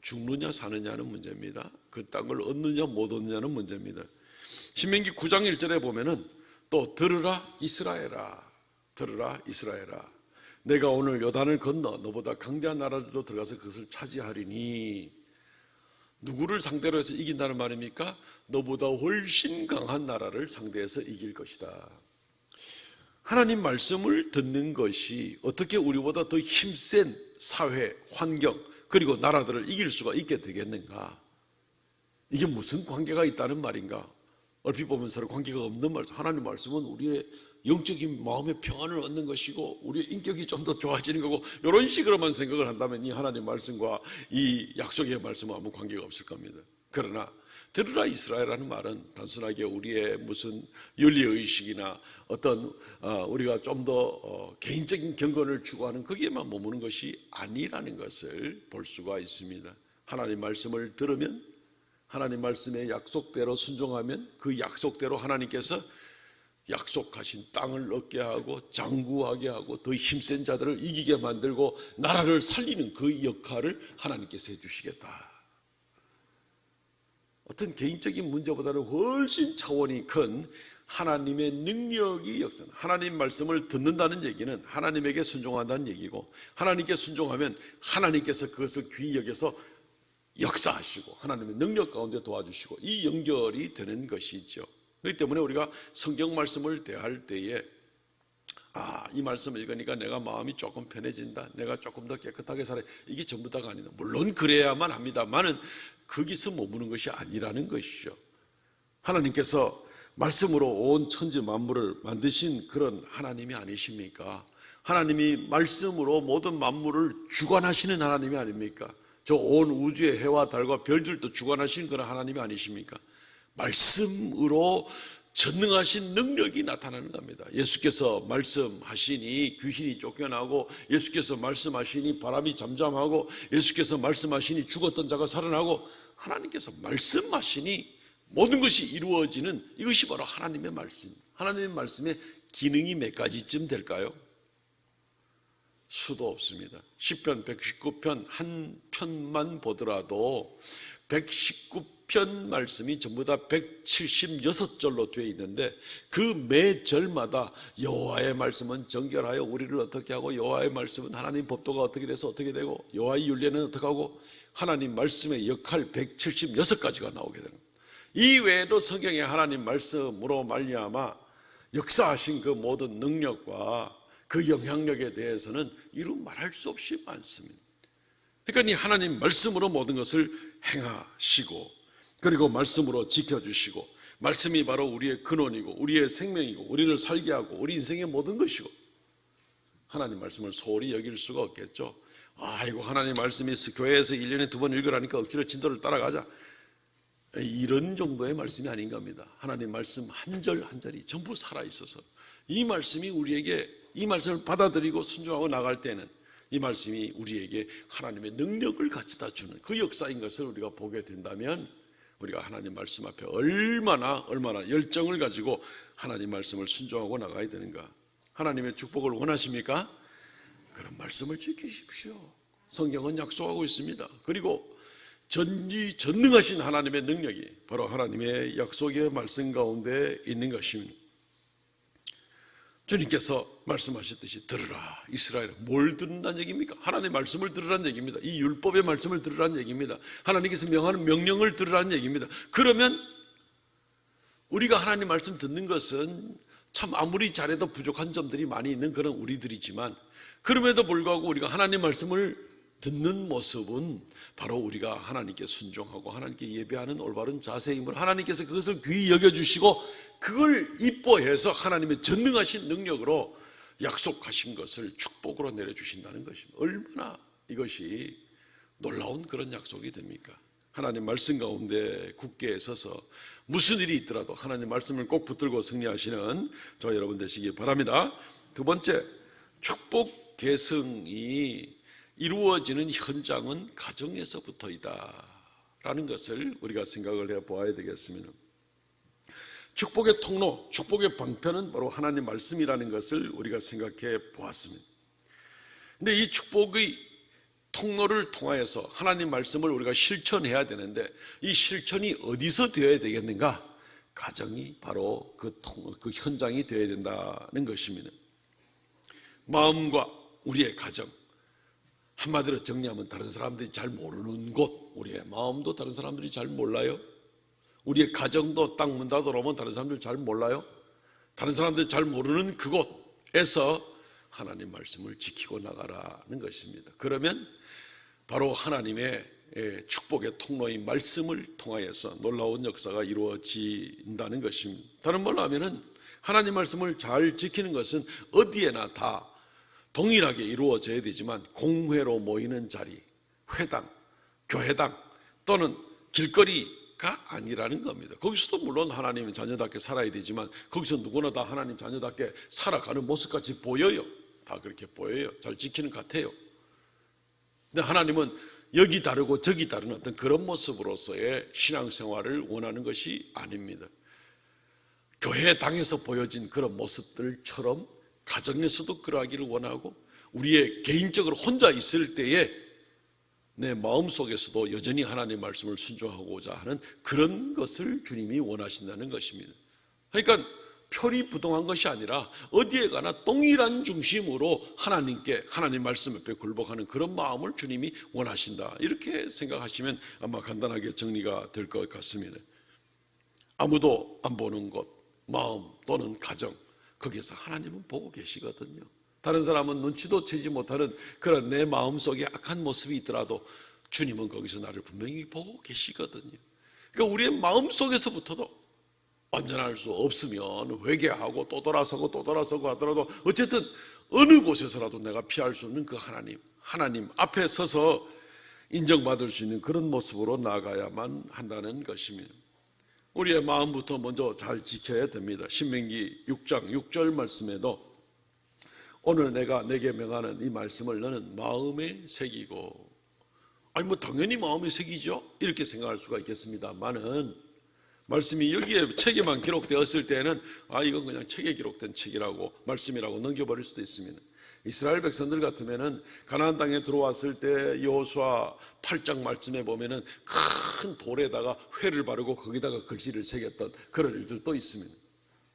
Speaker 3: 죽느냐 사느냐는 문제입니다. 그 땅을 얻느냐 못 얻느냐는 문제입니다. 신명기 9장 1절에 보면은 또 들으라 이스라엘아 들으라 이스라엘아 내가 오늘 요단을 건너 너보다 강대한 나라들도 들어가서 그것을 차지하리니 누구를 상대로 해서 이긴다는 말입니까? 너보다 훨씬 강한 나라를 상대해서 이길 것이다. 하나님 말씀을 듣는 것이 어떻게 우리보다 더 힘센 사회, 환경, 그리고 나라들을 이길 수가 있게 되겠는가? 이게 무슨 관계가 있다는 말인가? 얼핏 보면 서로 관계가 없는 말씀. 하나님 말씀은 우리의 영적인 마음의 평안을 얻는 것이고 우리의 인격이 좀 더 좋아지는 거고, 이런 식으로만 생각을 한다면 이 하나님 말씀과 이 약속의 말씀은 아무 관계가 없을 겁니다. 그러나 들으라 이스라엘이라는 말은 단순하게 우리의 무슨 윤리의식이나 어떤 우리가 좀 더 개인적인 경건을 추구하는 거기에만 머무는 것이 아니라는 것을 볼 수가 있습니다. 하나님 말씀을 들으면, 하나님 말씀의 약속대로 순종하면 그 약속대로 하나님께서 약속하신 땅을 얻게 하고 장구하게 하고 더 힘센 자들을 이기게 만들고 나라를 살리는 그 역할을 하나님께서 해주시겠다. 어떤 개인적인 문제보다는 훨씬 차원이 큰 하나님의 능력이 역사. 하나님 말씀을 듣는다는 얘기는 하나님에게 순종한다는 얘기고, 하나님께 순종하면 하나님께서 그것을 귀히 여겨서 역사하시고 하나님의 능력 가운데 도와주시고, 이 연결이 되는 것이죠. 그렇기 때문에 우리가 성경 말씀을 대할 때에 이 말씀을 읽으니까 내가 마음이 조금 편해진다, 내가 조금 더 깨끗하게 살아, 이게 전부 다가 아니다. 물론 그래야만 합니다만은 거기서 머무는 것이 아니라는 것이죠. 하나님께서 말씀으로 온 천지 만물을 만드신 그런 하나님이 아니십니까? 하나님이 말씀으로 모든 만물을 주관하시는 하나님이 아닙니까? 저 온 우주의 해와 달과 별들도 주관하시는 그런 하나님이 아니십니까? 말씀으로 전능하신 능력이 나타나는 겁니다. 예수께서 말씀하시니 귀신이 쫓겨나고, 예수께서 말씀하시니 바람이 잠잠하고, 예수께서 말씀하시니 죽었던 자가 살아나고, 하나님께서 말씀하시니 모든 것이 이루어지는, 이것이 바로 하나님의 말씀. 하나님의 말씀의 기능이 몇 가지쯤 될까요? 수도 없습니다. 시편 119편 한 편만 보더라도 119편 말씀이 전부 다 176절로 되어 있는데, 그 매 절마다 여호와의 말씀은 정결하여 우리를 어떻게 하고, 여호와의 말씀은 하나님 법도가 어떻게 돼서 어떻게 되고, 여호와의 율례는 어떻게 하고, 하나님 말씀의 역할 176가지가 나오게 되는 겁니다. 이 외에도 성경에 하나님 말씀으로 말미암아 역사하신 그 모든 능력과 그 영향력에 대해서는 이루 말할 수 없이 많습니다. 그러니까 이 하나님 말씀으로 모든 것을 행하시고, 그리고 말씀으로 지켜주시고, 말씀이 바로 우리의 근원이고 우리의 생명이고 우리를 살게 하고 우리 인생의 모든 것이고, 하나님 말씀을 소홀히 여길 수가 없겠죠. 아이고, 하나님 말씀이 교회에서 1년에 2번 읽으라니까 억지로 진도를 따라가자, 이런 정도의 말씀이 아닌 겁니다. 하나님 말씀 한 절 한 절이 전부 살아있어서 이 말씀이 우리에게, 이 말씀을 받아들이고 순종하고 나갈 때는 이 말씀이 우리에게 하나님의 능력을 가져다 주는 그 역사인 것을 우리가 보게 된다면, 우리가 하나님 말씀 앞에 얼마나 열정을 가지고 하나님 말씀을 순종하고 나가야 되는가. 하나님의 축복을 원하십니까? 그런 말씀을 지키십시오. 성경은 약속하고 있습니다. 그리고 전능하신 하나님의 능력이 바로 하나님의 약속의 말씀 가운데 있는 것입니다. 주님께서 말씀하셨듯이 들으라 이스라엘. 뭘 듣는다는 얘기입니까? 하나님의 말씀을 들으라는 얘기입니다. 이 율법의 말씀을 들으라는 얘기입니다. 하나님께서 명하는 명령을 들으라는 얘기입니다. 그러면 우리가 하나님 말씀 듣는 것은 참 아무리 잘해도 부족한 점들이 많이 있는 그런 우리들이지만, 그럼에도 불구하고 우리가 하나님 말씀을 듣는 모습은 바로 우리가 하나님께 순종하고 하나님께 예배하는 올바른 자세임을, 하나님께서 그것을 귀히 여겨주시고 그걸 이뻐해서 하나님의 전능하신 능력으로 약속하신 것을 축복으로 내려주신다는 것입니다. 얼마나 이것이 놀라운 그런 약속이 됩니까? 하나님 말씀 가운데 굳게 서서 무슨 일이 있더라도 하나님 말씀을 꼭 붙들고 승리하시는 저 여러분 되시기 바랍니다. 두 번째, 축복 계승이 이루어지는 현장은 가정에서부터이다 라는 것을 우리가 생각을 해 보아야 되겠습니다. 축복의 통로, 축복의 방편은 바로 하나님 말씀이라는 것을 우리가 생각해 보았습니다. 근데 이 축복의 통로를 통하여서 하나님 말씀을 우리가 실천해야 되는데, 이 실천이 어디서 되어야 되겠는가? 가정이 바로 그 현장이 되어야 된다는 것입니다. 마음과 우리의 가정, 한마디로 정리하면 다른 사람들이 잘 모르는 곳, 우리의 마음도 다른 사람들이 잘 몰라요. 우리의 가정도 딱 문 닫아놓으면 다른 사람들이 잘 몰라요. 다른 사람들이 잘 모르는 그곳, 하나님 말씀을 지키고 나가라는 것입니다. 그러면 바로 하나님의 축복의 통로인 말씀을 통하여서 놀라운 역사가 이루어진다는 것입니다. 다른 말로 하면은 하나님 말씀을 잘 지키는 것은 어디에나 다 동일하게 이루어져야 되지만 공회로 모이는 자리, 회당, 교회당 또는 길거리가 아니라는 겁니다. 거기서도 물론 하나님 자녀답게 살아야 되지만 거기서 누구나 다 하나님 자녀답게 살아가는 모습같이 보여요. 다 그렇게 보여요. 잘 지키는 것 같아요. 근데 하나님은 여기 다르고 저기 다른 어떤 그런 모습으로서의 신앙생활을 원하는 것이 아닙니다. 교회당에서 보여진 그런 모습들처럼 가정에서도 그러하기를 원하고 우리의 개인적으로 혼자 있을 때에 내 마음속에서도 여전히 하나님 말씀을 순종하고자 하는 그런 것을 주님이 원하신다는 것입니다. 그러니까 표리 부동한 것이 아니라 어디에 가나 동일한 중심으로 하나님께 하나님 말씀 옆에 굴복하는 그런 마음을 주님이 원하신다. 이렇게 생각하시면 아마 간단하게 정리가 될 것 같습니다. 아무도 안 보는 곳, 마음 또는 가정, 거기에서 하나님은 보고 계시거든요. 다른 사람은 눈치도 채지 못하는 그런 내 마음속에 악한 모습이 있더라도 주님은 거기서 나를 분명히 보고 계시거든요. 그러니까 우리의 마음속에서부터도 완전할 수 없으면 회개하고 또 돌아서고 하더라도 어쨌든 어느 곳에서라도 내가 피할 수 없는 그 하나님 앞에 서서 인정받을 수 있는 그런 모습으로 나아가야만 한다는 것입니다. 우리의 마음부터 먼저 잘 지켜야 됩니다. 신명기 6장 6절 말씀에도 오늘 내가 내게 명하는 이 말씀을 너는 마음에 새기고, 아니 뭐 당연히 마음에 새기죠 이렇게 생각할 수가 있겠습니다만은 말씀이 여기에 책에만 기록되었을 때는 이건 그냥 책에 기록된 책이라고 말씀이라고 넘겨버릴 수도 있습니다. 이스라엘 백성들 같으면은 가나안 땅에 들어왔을 때 여호수아 8장 말씀에 보면은 큰 돌에다가 회를 바르고 거기다가 글씨를 새겼던 그런 일들도 있습니다.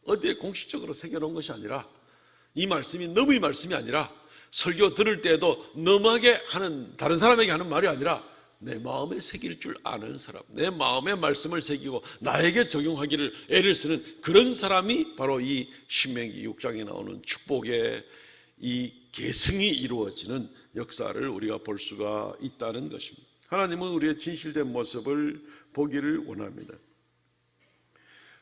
Speaker 3: 어디에 공식적으로 새겨놓은 것이 아니라 이 말씀이 너무의 말씀이 아니라 설교 들을 때에도 너무하게 하는 다른 사람에게 하는 말이 아니라 내 마음에 새길 줄 아는 사람, 내 마음에 말씀을 새기고 나에게 적용하기를 애를 쓰는 그런 사람이 바로 이 신명기 6장에 나오는 축복의 이 계승이 이루어지는 역사를 우리가 볼 수가 있다는 것입니다. 하나님은 우리의 진실된 모습을 보기를 원합니다.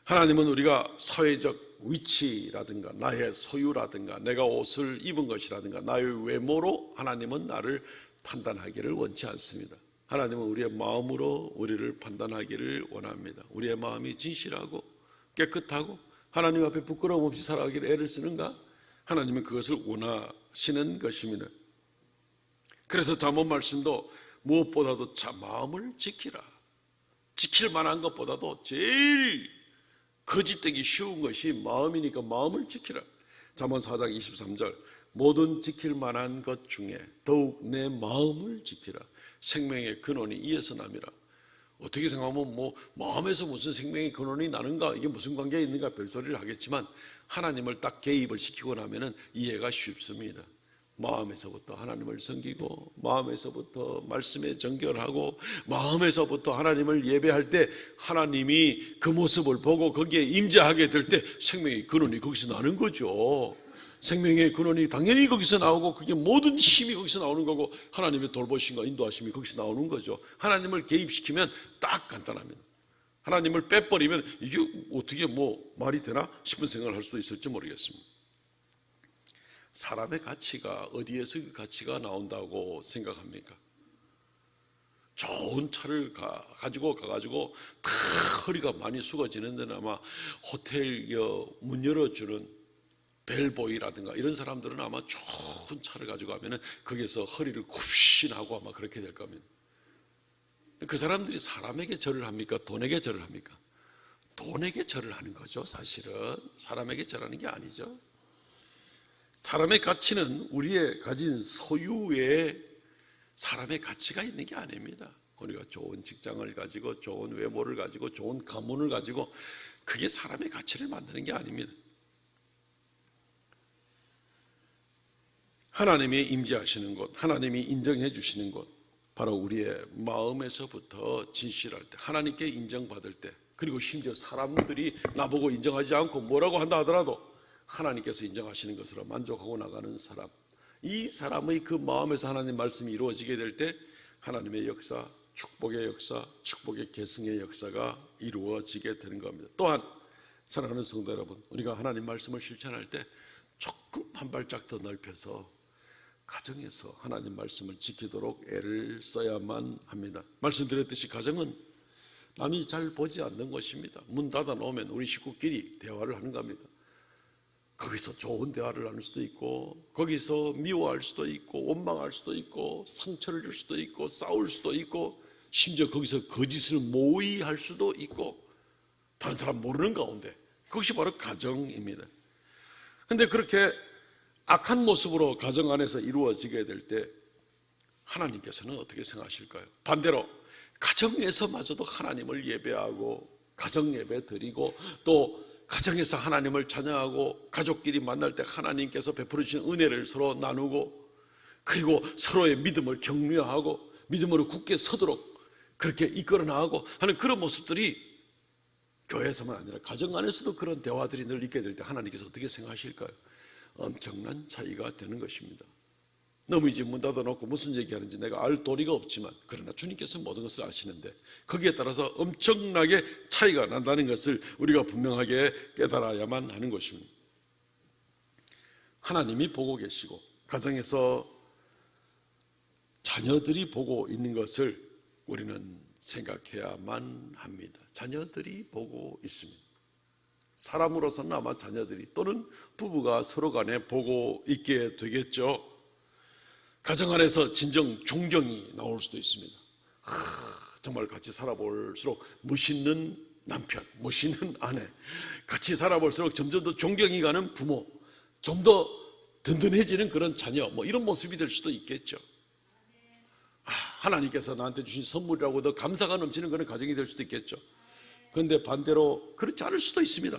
Speaker 3: 하나님은 우리가 사회적 위치라든가 나의 소유라든가 내가 옷을 입은 것이라든가 나의 외모로 하나님은 나를 판단하기를 원치 않습니다. 하나님은 우리의 마음으로 우리를 판단하기를 원합니다. 우리의 마음이 진실하고 깨끗하고 하나님 앞에 부끄러움 없이 살아가기를 애를 쓰는가? 하나님은 그것을 원하시는 것입니다. 그래서 잠언 말씀도 무엇보다도 마음을 지키라. 지킬 만한 것보다도 제일 거짓되기 쉬운 것이 마음이니까 마음을 지키라. 잠언 4장 23절 모든 지킬 만한 것 중에 더욱 내 마음을 지키라. 생명의 근원이 이에서 남이라. 어떻게 생각하면 뭐 마음에서 무슨 생명의 근원이 나는가, 이게 무슨 관계가 있는가 별소리를 하겠지만 하나님을 딱 개입을 시키고 나면은 이해가 쉽습니다. 마음에서부터 하나님을 섬기고 마음에서부터 말씀에 정결하고 마음에서부터 하나님을 예배할 때 하나님이 그 모습을 보고 거기에 임재하게 될 때 생명의 근원이 거기서 나는 거죠. 생명의 근원이 당연히 거기서 나오고 그게 모든 힘이 거기서 나오는 거고 하나님의 돌보심과 인도하심이 거기서 나오는 거죠. 하나님을 개입시키면 딱 간단합니다. 하나님을 빼버리면 이게 어떻게 뭐 말이 되나 싶은 생각을 할 수도 있을지 모르겠습니다. 사람의 가치가 어디에서 그 가치가 나온다고 생각합니까? 좋은 차를 가지고 가가지고 다 허리가 많이 숙어지는 데는 아마 호텔 문 열어주는 벨보이라든가 이런 사람들은 아마 좋은 차를 가지고 가면은 거기에서 허리를 굽신하고 아마 그렇게 될 겁니다. 그 사람들이 사람에게 절을 합니까? 돈에게 절을 합니까? 돈에게 절을 하는 거죠. 사실은 사람에게 절하는 게 아니죠. 사람의 가치는 우리의 가진 소유에 사람의 가치가 있는 게 아닙니다. 우리가 좋은 직장을 가지고 좋은 외모를 가지고 좋은 가문을 가지고 그게 사람의 가치를 만드는 게 아닙니다. 하나님이 임재하시는 곳, 하나님이 인정해 주시는 곳, 바로 우리의 마음에서부터 진실할 때, 하나님께 인정받을 때, 그리고 심지어 사람들이 나보고 인정하지 않고 뭐라고 한다 하더라도 하나님께서 인정하시는 것으로 만족하고 나가는 사람, 이 사람의 그 마음에서 하나님 말씀이 이루어지게 될 때 하나님의 역사, 축복의 역사, 축복의 계승의 역사가 이루어지게 되는 겁니다. 또한 사랑하는 성도 여러분, 우리가 하나님 말씀을 실천할 때 조금 한 발짝 더 넓혀서 가정에서 하나님 말씀을 지키도록 애를 써야만 합니다. 말씀드렸듯이 가정은 남이 잘 보지 않는 것입니다. 문 닫아 놓으면 우리 식구끼리 대화를 하는 겁니다. 거기서 좋은 대화를 나눌 수도 있고, 거기서 미워할 수도 있고, 원망할 수도 있고, 상처를 줄 수도 있고, 싸울 수도 있고, 심지어 거기서 거짓을 모의할 수도 있고, 다른 사람 모르는 가운데, 그것이 바로 가정입니다. 그런데 그렇게 악한 모습으로 가정 안에서 이루어지게 될 때 하나님께서는 어떻게 생각하실까요? 반대로 가정에서마저도 하나님을 예배하고 가정 예배 드리고 또 가정에서 하나님을 찬양하고 가족끼리 만날 때 하나님께서 베풀어 주신 은혜를 서로 나누고 그리고 서로의 믿음을 격려하고 믿음으로 굳게 서도록 그렇게 이끌어 나가고 하는 그런 모습들이 교회에서만 아니라 가정 안에서도 그런 대화들이 늘 있게 될 때 하나님께서 어떻게 생각하실까요? 엄청난 차이가 되는 것입니다. 너무 이제 문 닫아놓고 무슨 얘기하는지 내가 알 도리가 없지만 그러나 주님께서 모든 것을 아시는데 거기에 따라서 엄청나게 차이가 난다는 것을 우리가 분명하게 깨달아야만 하는 것입니다. 하나님이 보고 계시고 가정에서 자녀들이 보고 있는 것을 우리는 생각해야만 합니다. 자녀들이 보고 있습니다. 사람으로서는 아마 자녀들이 또는 부부가 서로 간에 보고 있게 되겠죠. 가정 안에서 진정 존경이 나올 수도 있습니다. 정말 같이 살아볼수록 멋있는 남편, 멋있는 아내, 같이 살아볼수록 점점 더 존경이 가는 부모, 좀 더 든든해지는 그런 자녀, 이런 모습이 될 수도 있겠죠. 하나님께서 나한테 주신 선물이라고 더 감사가 넘치는 그런 가정이 될 수도 있겠죠. 그런데 반대로 그렇지 않을 수도 있습니다.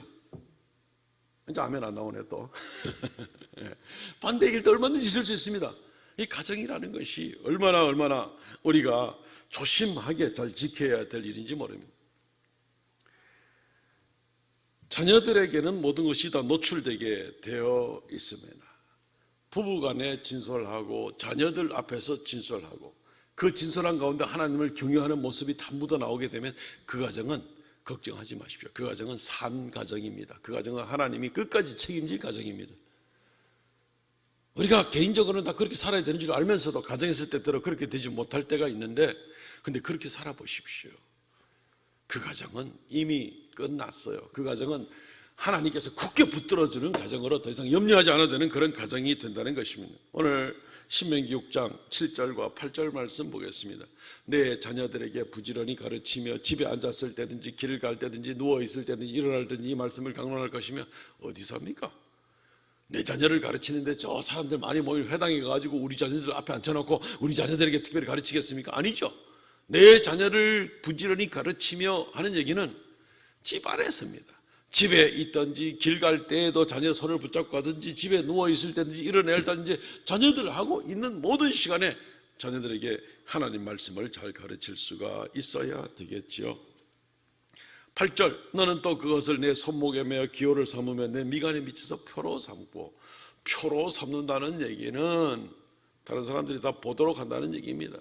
Speaker 3: 이제 아멘 안 나오네 또. 반대의 길도 얼마든지 있을 수 있습니다. 이 가정이라는 것이 얼마나 우리가 조심하게 잘 지켜야 될 일인지 모릅니다. 자녀들에게는 모든 것이 다 노출되게 되어 있습니다. 부부간에 진솔하고 자녀들 앞에서 진솔하고 그 진솔한 가운데 하나님을 경외하는 모습이 다 묻어나오게 되면 그 가정은 걱정하지 마십시오. 그 가정은 산 가정입니다. 그 가정은 하나님이 끝까지 책임질 가정입니다. 우리가 개인적으로는 다 그렇게 살아야 되는 줄 알면서도 가정에 있을 때대로 그렇게 되지 못할 때가 있는데 근데 그렇게 살아보십시오. 그 가정은 이미 끝났어요. 그 가정은 하나님께서 굳게 붙들어주는 가정으로 더 이상 염려하지 않아도 되는 그런 가정이 된다는 것입니다. 오늘 신명기 6장 7절과 8절 말씀 보겠습니다. 내 자녀들에게 부지런히 가르치며 집에 앉았을 때든지 길을 갈 때든지 누워있을 때든지 일어날 때든지 이 말씀을 강론할 것이며 어디서 합니까? 내 자녀를 가르치는데 저 사람들 많이 모인 회당에 가가지고 우리 자녀들 앞에 앉혀놓고 우리 자녀들에게 특별히 가르치겠습니까? 아니죠. 내 자녀를 부지런히 가르치며 하는 얘기는 집 안에서입니다. 집에 있든지 길 갈 때에도 자녀 손을 붙잡고 가든지 집에 누워있을 때든지 일어날 때든지 자녀들하고 있는 모든 시간에 자녀들에게 하나님 말씀을 잘 가르칠 수가 있어야 되겠지요. 8절 너는 또 그것을 내 손목에 매어 기호를 삼으며 내 미간에 미쳐서 표로 삼고 표로 삼는다는 얘기는 다른 사람들이 다 보도록 한다는 얘기입니다.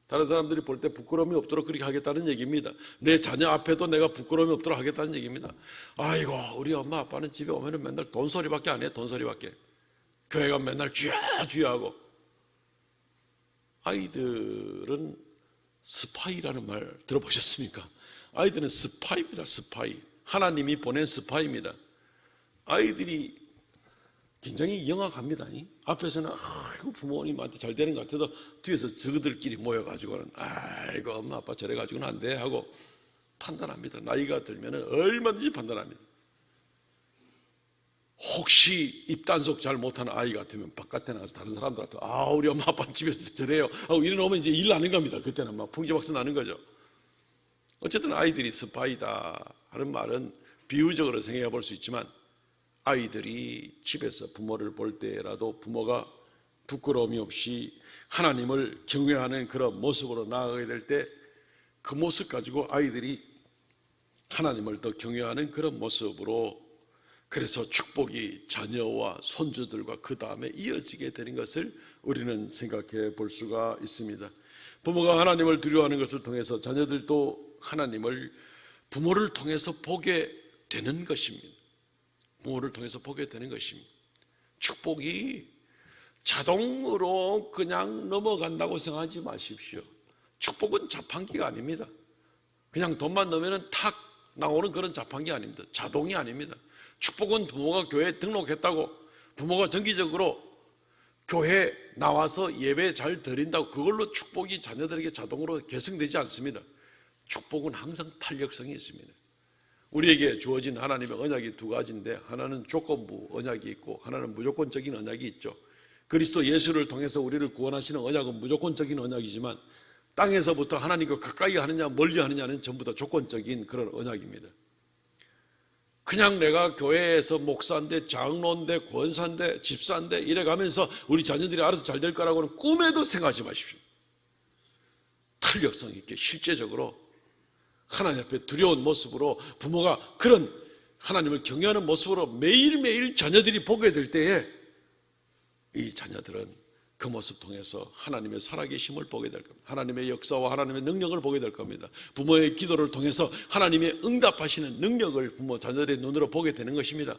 Speaker 3: 다른 사람들이 볼 때 부끄러움이 없도록 그렇게 하겠다는 얘기입니다. 내 자녀 앞에도 내가 부끄러움이 없도록 하겠다는 얘기입니다. 아이고 우리 엄마 아빠는 집에 오면 맨날 돈소리밖에 안 해. 돈소리밖에. 교회 가면 맨날 쥐야쥐야하고. 아이들은 스파이라는 말 들어보셨습니까? 아이들은 스파이입니다. 스파이. 하나님이 보낸 스파이입니다. 아이들이 굉장히 영악합니다. 앞에서는 아이고 부모님한테 잘 되는 것 같아도 뒤에서 저들끼리 모여가지고는 아이고 엄마 아빠 저래가지고는 안 돼 하고 판단합니다. 나이가 들면 얼마든지 판단합니다. 혹시 입단속 잘 못하는 아이 같으면 바깥에 나가서 다른 사람들한테 우리 엄마 아빠는 집에서 저래요 하고 일어나면 이제 일 나는 겁니다. 그때는 막 풍지박수 나는 거죠. 어쨌든 아이들이 스파이다 하는 말은 비유적으로 생각해 볼 수 있지만 아이들이 집에서 부모를 볼 때라도 부모가 부끄러움이 없이 하나님을 경외하는 그런 모습으로 나아가게 될 때 그 모습 가지고 아이들이 하나님을 더 경외하는 그런 모습으로 그래서 축복이 자녀와 손주들과 그 다음에 이어지게 되는 것을 우리는 생각해 볼 수가 있습니다. 부모가 하나님을 두려워하는 것을 통해서 자녀들도 하나님을 부모를 통해서 보게 되는 것입니다. 부모를 통해서 보게 되는 것입니다. 축복이 자동으로 그냥 넘어간다고 생각하지 마십시오. 축복은 자판기가 아닙니다. 그냥 돈만 넣으면 탁 나오는 그런 자판기 아닙니다. 자동이 아닙니다. 축복은 부모가 교회에 등록했다고, 부모가 정기적으로 교회에 나와서 예배 잘 드린다고 그걸로 축복이 자녀들에게 자동으로 계승되지 않습니다. 축복은 항상 탄력성이 있습니다. 우리에게 주어진 하나님의 언약이 두 가지인데, 하나는 조건부 언약이 있고 하나는 무조건적인 언약이 있죠. 그리스도 예수를 통해서 우리를 구원하시는 언약은 무조건적인 언약이지만, 땅에서부터 하나님과 가까이 하느냐 멀리 하느냐는 전부 다 조건적인 그런 언약입니다. 그냥 내가 교회에서 목사인데 장로인데 권사인데 집사인데 이래가면서 우리 자녀들이 알아서 잘 될 거라고는 꿈에도 생각하지 마십시오. 탄력성 있게 실제적으로 하나님 앞에 두려운 모습으로, 부모가 그런 하나님을 경외하는 모습으로 매일매일 자녀들이 보게 될 때에 이 자녀들은 그 모습 통해서 하나님의 살아계심을 보게 될 겁니다. 하나님의 역사와 하나님의 능력을 보게 될 겁니다. 부모의 기도를 통해서 하나님의 응답하시는 능력을 부모 자녀들의 눈으로 보게 되는 것입니다.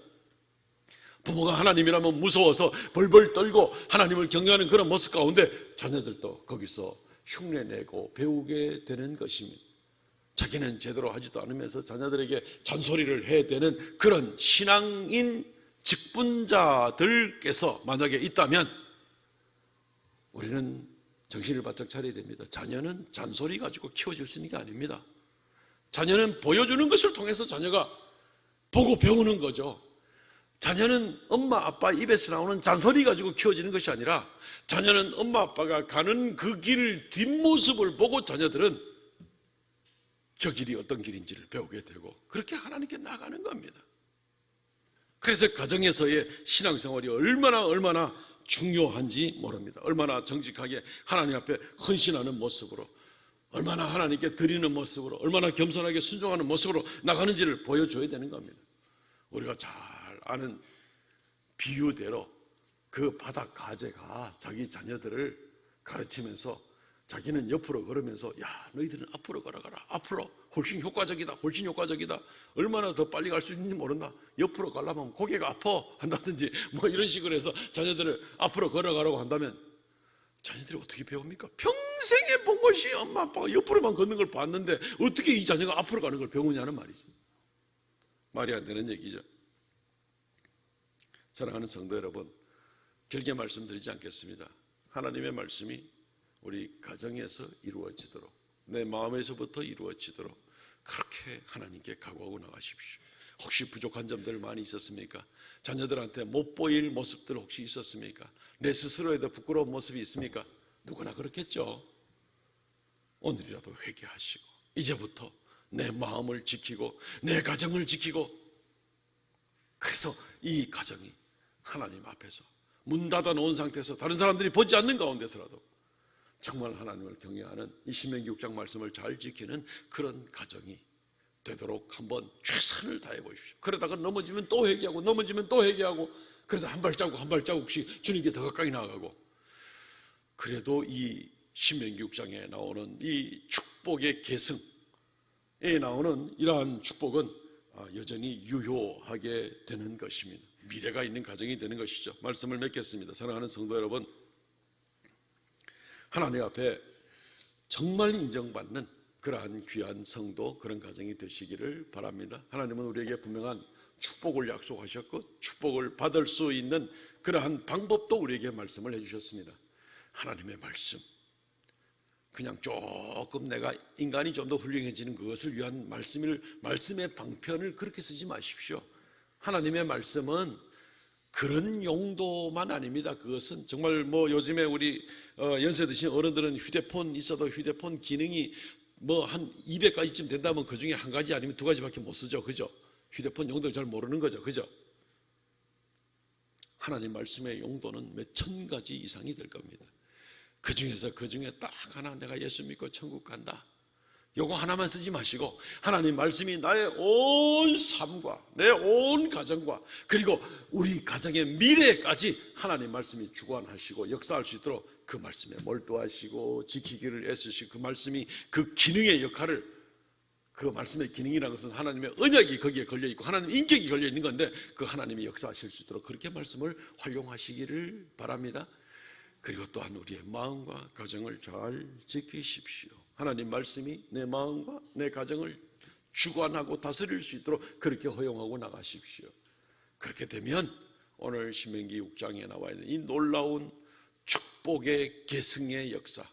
Speaker 3: 부모가 하나님이라면 무서워서 벌벌 떨고 하나님을 경외하는 그런 모습 가운데 자녀들도 거기서 흉내내고 배우게 되는 것입니다. 자기는 제대로 하지도 않으면서 자녀들에게 잔소리를 해야 되는 그런 신앙인 직분자들께서 만약에 있다면 우리는 정신을 바짝 차려야 됩니다. 자녀는 잔소리 가지고 키워줄 수 있는 게 아닙니다. 자녀는 보여주는 것을 통해서 자녀가 보고 배우는 거죠. 자녀는 엄마 아빠 입에서 나오는 잔소리 가지고 키워지는 것이 아니라, 자녀는 엄마 아빠가 가는 그 길 뒷모습을 보고 자녀들은 저 길이 어떤 길인지를 배우게 되고 그렇게 하나님께 나가는 겁니다. 그래서 가정에서의 신앙생활이 얼마나 중요한지 모릅니다. 얼마나 정직하게 하나님 앞에 헌신하는 모습으로, 얼마나 하나님께 드리는 모습으로, 얼마나 겸손하게 순종하는 모습으로 나가는지를 보여줘야 되는 겁니다. 우리가 잘 아는 비유대로 그 바닥 가재가 자기 자녀들을 가르치면서 자기는 옆으로 걸으면서, 야, 너희들은 앞으로 걸어가라. 앞으로 훨씬 효과적이다. 훨씬 효과적이다. 얼마나 더 빨리 갈 수 있는지 모른다. 옆으로 가려면 고개가 아파 한다든지 뭐 이런 식으로 해서 자녀들을 앞으로 걸어가라고 한다면 자녀들이 어떻게 배웁니까? 평생에 본 것이 엄마 아빠가 옆으로만 걷는 걸 봤는데 어떻게 이 자녀가 앞으로 가는 걸 배우냐는 말이죠. 말이 안 되는 얘기죠. 사랑하는 성도 여러분, 길게 말씀드리지 않겠습니다. 하나님의 말씀이 우리 가정에서 이루어지도록, 내 마음에서부터 이루어지도록 그렇게 하나님께 각오하고 나가십시오. 혹시 부족한 점들 많이 있었습니까? 자녀들한테 못 보일 모습들 혹시 있었습니까? 내 스스로에도 부끄러운 모습이 있습니까? 누구나 그렇겠죠. 오늘이라도 회개하시고 이제부터 내 마음을 지키고 내 가정을 지키고, 그래서 이 가정이 하나님 앞에서 문 닫아 놓은 상태에서 다른 사람들이 보지 않는 가운데서라도 정말 하나님을 경외하는 이 신명기 6장 말씀을 잘 지키는 그런 가정이 되도록 한번 최선을 다해 보십시오. 그러다가 넘어지면 또 회개하고 넘어지면 또 회개하고, 그래서 한 발자국씩 주님께 더 가까이 나아가고, 그래도 이 신명기 6장에 나오는 이 축복의 계승에 나오는 이러한 축복은 여전히 유효하게 되는 것입니다. 미래가 있는 가정이 되는 것이죠. 말씀을 맺겠습니다. 사랑하는 성도 여러분, 하나님 앞에 정말 인정받는 그러한 귀한 성도, 그런 가정이 되시기를 바랍니다. 하나님은 우리에게 분명한 축복을 약속하셨고 축복을 받을 수 있는 그러한 방법도 우리에게 말씀을 해주셨습니다. 하나님의 말씀, 그냥 조금 내가 인간이 좀 더 훌륭해지는 그것을 위한 말씀의 방편을 그렇게 쓰지 마십시오. 하나님의 말씀은 그런 용도만 아닙니다. 그것은 정말 요즘에 우리 연세 드신 어른들은 휴대폰 있어도 휴대폰 기능이 한 200가지쯤 된다면 그 중에 한 가지 아니면 두 가지밖에 못 쓰죠. 그죠? 휴대폰 용도를 잘 모르는 거죠. 그죠? 하나님 말씀의 용도는 몇 천 가지 이상이 될 겁니다. 그 중에 딱 하나, 내가 예수 믿고 천국 간다. 요거 하나만 쓰지 마시고 하나님 말씀이 나의 온 삶과 내 온 가정과 그리고 우리 가정의 미래까지 하나님 말씀이 주관하시고 역사할 수 있도록 그 말씀에 몰두하시고 지키기를 애쓰시고 그 말씀이 그 기능의 역할을, 그 말씀의 기능이라는 것은 하나님의 언약이 거기에 걸려있고 하나님의 인격이 걸려있는 건데 그 하나님이 역사하실 수 있도록 그렇게 말씀을 활용하시기를 바랍니다. 그리고 또한 우리의 마음과 가정을 잘 지키십시오. 하나님 말씀이 내 마음과 내 가정을 주관하고 다스릴 수 있도록 그렇게 허용하고 나가십시오. 그렇게 되면 오늘 신명기 6장에 나와 있는 이 놀라운 축복의 계승의 역사,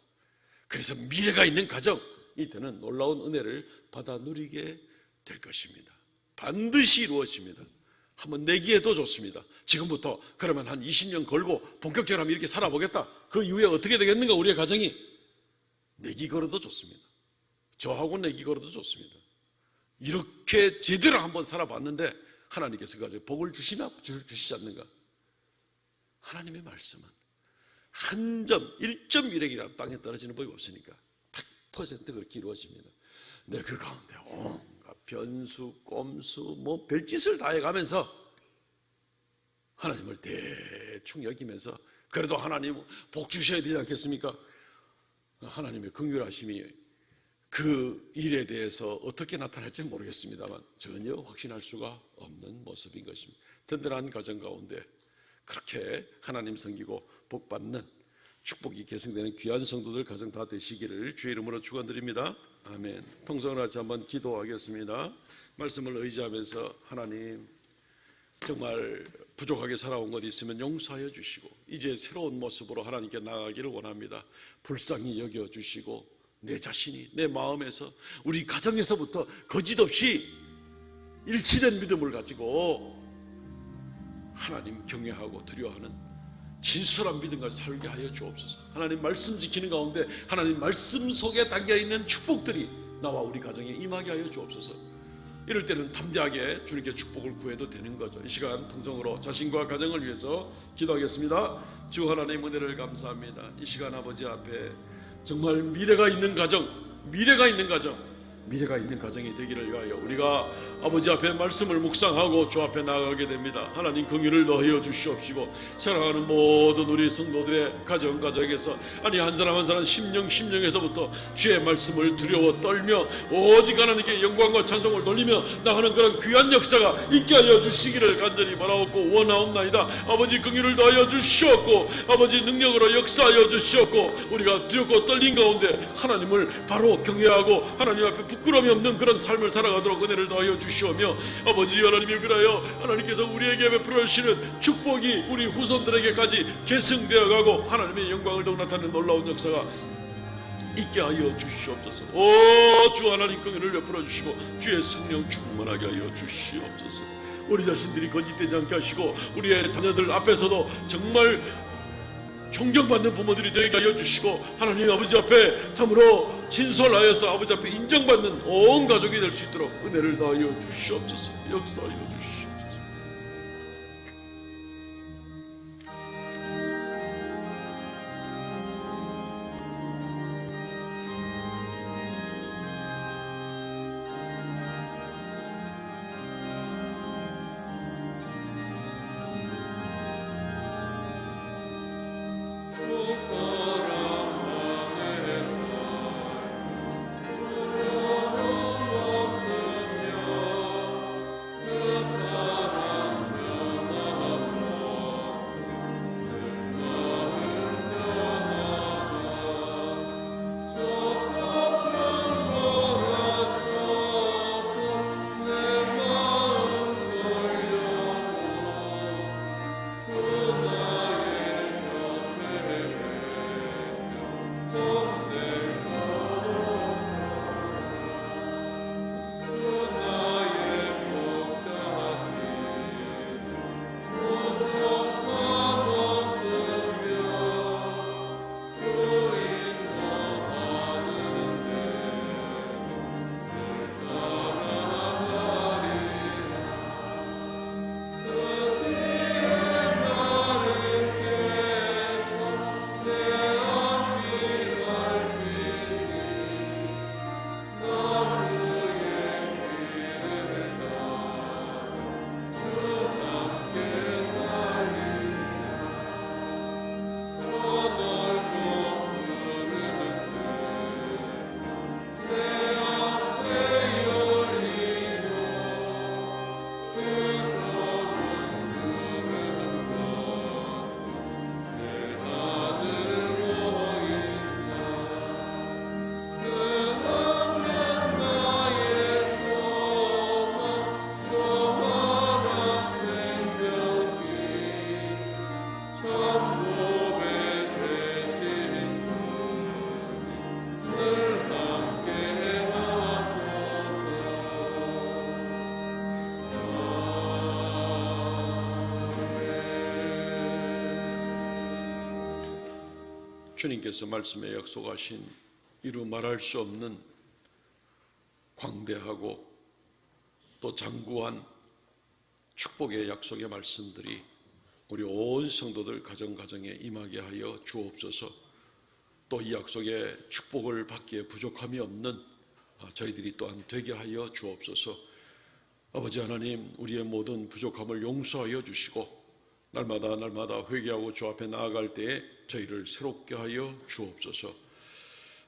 Speaker 3: 그래서 미래가 있는 가정이 되는 놀라운 은혜를 받아 누리게 될 것입니다. 반드시 이루어집니다. 한번 내기해도 좋습니다. 지금부터 그러면 한 20년 걸고 본격적으로 한번 이렇게 살아보겠다. 그 이후에 어떻게 되겠는가 우리의 가정이, 내기 걸어도 좋습니다. 저하고 내기 걸어도 좋습니다. 이렇게 제대로 한번 살아봤는데 하나님께서 가지고 복을 주시나 주시지 않는가? 하나님의 말씀은 한 점 1.1핵이라도 땅에 떨어지는 법이 없으니까 100% 그렇게 이루어집니다. 내 그 가운데 온갖 변수, 꼼수, 뭐 별짓을 다 해가면서 하나님을 대충 여기면서 그래도 하나님 복 주셔야 되지 않겠습니까? 하나님의 긍휼하심이 그 일에 대해서 어떻게 나타날지 모르겠습니다만 전혀 확신할 수가 없는 모습인 것입니다. 든든한 가정 가운데 그렇게 하나님 섬기고 복받는 축복이 계승되는 귀한 성도들 가정 다 되시기를 주의 이름으로 축원드립니다. 아멘. 통성을 같이 한번 기도하겠습니다. 말씀을 의지하면서 하나님 정말 부족하게 살아온 것 있으면 용서하여 주시고 이제 새로운 모습으로 하나님께 나아가기를 원합니다. 불쌍히 여겨주시고 내 자신이 내 마음에서 우리 가정에서부터 거짓없이 일치된 믿음을 가지고 하나님 경외하고 두려워하는 진솔한 믿음과 살게 하여 주옵소서. 하나님 말씀 지키는 가운데 하나님 말씀 속에 담겨있는 축복들이 나와 우리 가정에 임하게 하여 주옵소서. 이럴 때는 담대하게 주님께 축복을 구해도 되는 거죠. 이 시간 통성으로 자신과 가정을 위해서 기도하겠습니다. 주 하나님 은혜를 감사합니다. 이 시간 아버지 앞에 정말 미래가 있는 가정, 미래가 있는 가정이 되기를 위하여 우리가 아버지 앞에 말씀을 묵상하고 주 앞에 나아가게 됩니다. 하나님 긍휼을 더하여 주시옵시고 사랑하는 모든 우리 성도들의 가정에서 아니 한 사람 한 사람 심령에서부터 주의 말씀을 두려워 떨며 오직 하나님께 영광과 찬송을 돌리며 나가는 그런 귀한 역사가 있게 하여 주시기를 간절히 바라옵고 원하옵나이다. 아버지 긍휼을 더하여 주시옵고 아버지 능력으로 역사하여 주시옵고 우리가 두렵고 떨린 가운데 하나님을 바로 경외하고 하나님 앞에 부끄러움이 없는 그런 삶을 살아가도록 은혜를 더하여 주시오며 아버지 하나님이 그라여 하나님께서 우리에게 베풀어 주시는 축복이 우리 후손들에게까지 계승되어 가고 하나님의 영광을 더욱 나타내는 놀라운 역사가 있게 하여 주시옵소서. 오 주 하나님 긍휼을 베풀어 주시고 주의 성령 충만하게 하여 주시옵소서. 우리 자신들이 거짓되지 않게 하시고 우리의 자녀들 앞에서도 정말 존경받는 부모들이 되게 하여 주시고 하나님 아버지 앞에 참으로 진솔하여서 아버지 앞에 인정받는 온 가족이 될 수 있도록 은혜를 더하여 주시옵소서. 역사하여 주시옵소서. 주님께서 말씀에 약속하신 이루 말할 수 없는 광대하고 또 장구한 축복의 약속의 말씀들이 우리 온 성도들 가정가정에 임하게 하여 주옵소서. 또 이 약속의 축복을 받기에 부족함이 없는 저희들이 또한 되게 하여 주옵소서. 아버지 하나님, 우리의 모든 부족함을 용서하여 주시고 날마다 회개하고 주 앞에 나아갈 때에 저희를 새롭게 하여 주옵소서.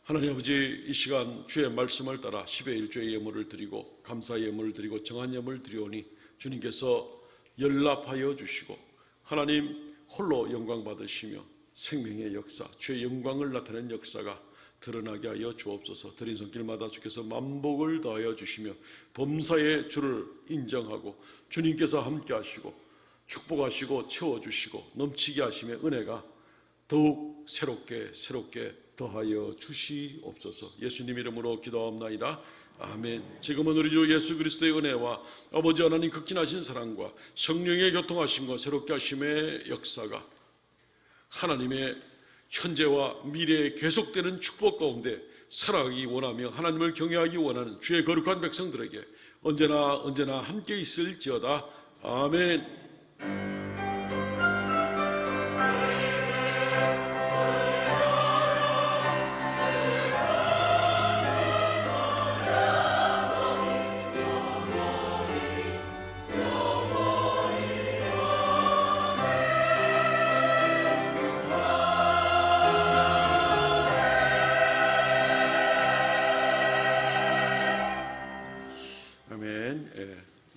Speaker 3: 하나님 아버지, 이 시간 주의 말씀을 따라 10의 1조의 예물을 드리고 감사의 예물을 드리고 정한 예물을 드리오니 주님께서 연락하여 주시고 하나님 홀로 영광 받으시며 생명의 역사, 주의 영광을 나타내는 역사가 드러나게 하여 주옵소서. 드린 손길마다 주께서 만복을 더하여 주시며 범사의 주를 인정하고 주님께서 함께 하시고 축복하시고 채워주시고 넘치게 하시며 은혜가 더욱 새롭게 더하여 주시옵소서. 예수님 이름으로 기도하옵나이다. 아멘. 지금은 우리 주 예수 그리스도의 은혜와 아버지 하나님 극진하신 사랑과 성령의 교통하심과 새롭게 하심의 역사가 하나님의 현재와 미래에 계속되는 축복 가운데 살아가기 원하며 하나님을 경외하기 원하는 주의 거룩한 백성들에게 언제나 함께 있을지어다. 아멘.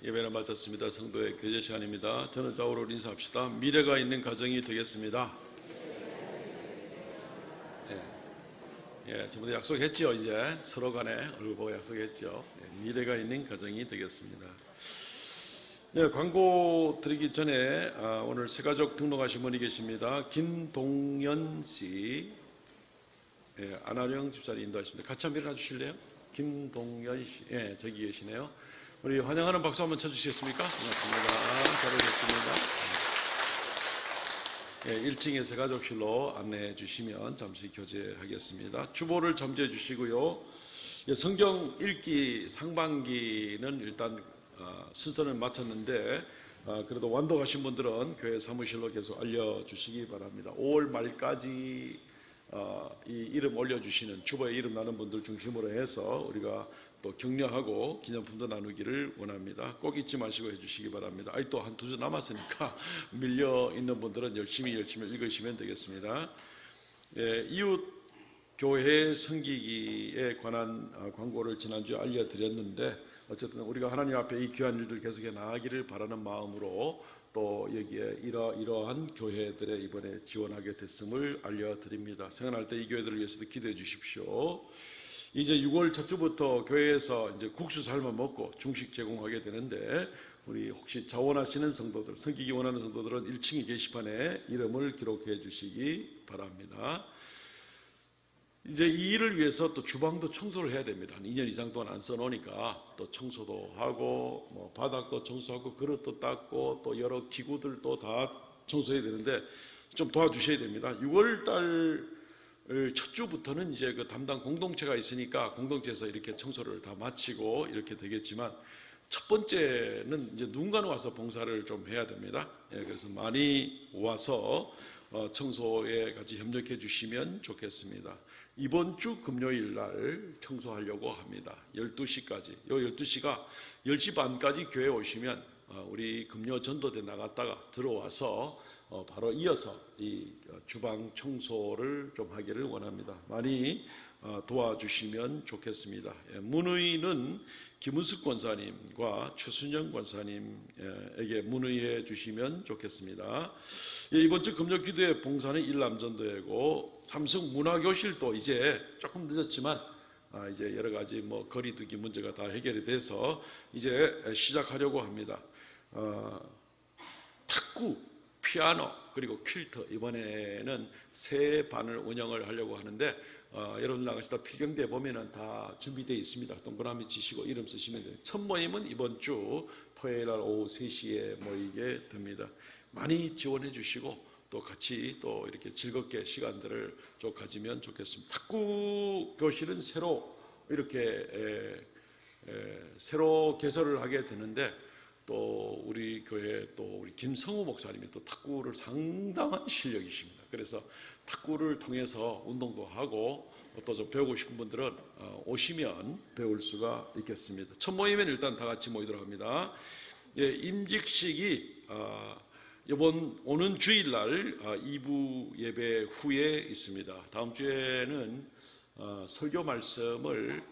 Speaker 3: 예배를 마쳤습니다. 성도의 교제 시간입니다. 저는 좌우로 인사합시다. 미래가 있는 가정이 되겠습니다. 저번에 약속했죠. 이제 서로 간에 얼굴 보고 약속했죠. 미래가 있는 가정이 되겠습니다. 광고 드리기 전에 오늘 새가족 등록하신 분이 계십니다. 김동연 씨, 안하령 집사님 인도하십니다. 같이 한번 일어나 주실래요? 김동연 씨, 저기 계시네요. 우리 환영하는 박수 한번 쳐주시겠습니까? 고맙습니다. 잘오셨습니다. 1층에 새가족실로 안내해 주시면 잠시 교제하겠습니다. 주보를 점지해 주시고요. 성경 읽기 상반기는 일단 순서는 마쳤는데 그래도 완독하신 분들은 교회 사무실로 계속 알려주시기 바랍니다. 5월 말까지 이 이름 올려주시는 주보에 이름 나는 분들 중심으로 해서 우리가 또 격려하고 기념품도 나누기를 원합니다. 꼭 잊지 마시고 해주시기 바랍니다. 또 한 2주 남았으니까 밀려 있는 분들은 열심히 읽으시면 되겠습니다. 이웃 교회 섬기기에 관한 광고를 지난주에 알려드렸는데 어쨌든 우리가 하나님 앞에 이 귀한 일들 계속해 나가기를 바라는 마음으로 또 여기에 이러한 교회들에 이번에 지원하게 됐음을 알려드립니다. 생각날 때 이 교회들을 위해서도 기도해 주십시오. 이제 6월 첫 주부터 교회에서 이제 국수 삶아 먹고 중식 제공하게 되는데 우리 혹시 자원하시는 성도들, 섬기기 원하는 성도들은 1층 게시판에 이름을 기록해 주시기 바랍니다. 이제 이 일을 위해서 또 주방도 청소를 해야 됩니다. 한 2년 이상 동안 안 써놓으니까 또 청소도 하고 뭐 바닥도 청소하고 그릇도 닦고 또 여러 기구들도 다 청소해야 되는데 좀 도와주셔야 됩니다. 6월 달 첫 주부터는 이제 그 담당 공동체가 있으니까 공동체에서 이렇게 청소를 다 마치고 이렇게 되겠지만 첫 번째는 이제 누군가는 와서 봉사를 좀 해야 됩니다. 그래서 많이 와서 청소에 같이 협력해 주시면 좋겠습니다. 이번 주 금요일 날 청소하려고 합니다. 12시까지. 요 12시가 10시 반까지 교회에 오시면 우리 금요 전도대 나갔다가 들어와서 바로 이어서 이 주방 청소를 좀 하기를 원합니다. 많이 도와주시면 좋겠습니다. 문의는 김은숙 권사님과 최순영 권사님에게 문의해 주시면 좋겠습니다. 이번 주 금요 기도회 봉사는 일남전도회고 삼성 문화교실도 이제 조금 늦었지만 이제 여러 가지 뭐 거리두기 문제가 다 해결이 돼서 이제 시작하려고 합니다. 탁구, 피아노 그리고 퀼트 이번에는 세 반을 운영을 하려고 하는데 여러분 나가시다 필경대 보면은 다 준비되어 있습니다. 동그라미 치시고 이름 쓰시면 돼요. 첫 모임은 이번 주 토요일 날 오후 3시에 모이게 됩니다. 많이 지원해 주시고 또 같이 또 이렇게 즐겁게 시간들을 좀 가지면 좋겠습니다. 탁구 교실은 새로 이렇게 새로 개설을 하게 되는데 또 우리 교회 또 우리 김성우 목사님이 또 탁구를 상당한 실력이십니다. 그래서 탁구를 통해서 운동도 하고 또 좀 배우고 싶은 분들은 오시면 배울 수가 있겠습니다. 첫 모임에는 일단 다 같이 모이도록 합니다. 예, 임직식이 이번 오는 주일날 2부 예배 후에 있습니다. 다음 주에는 설교 말씀을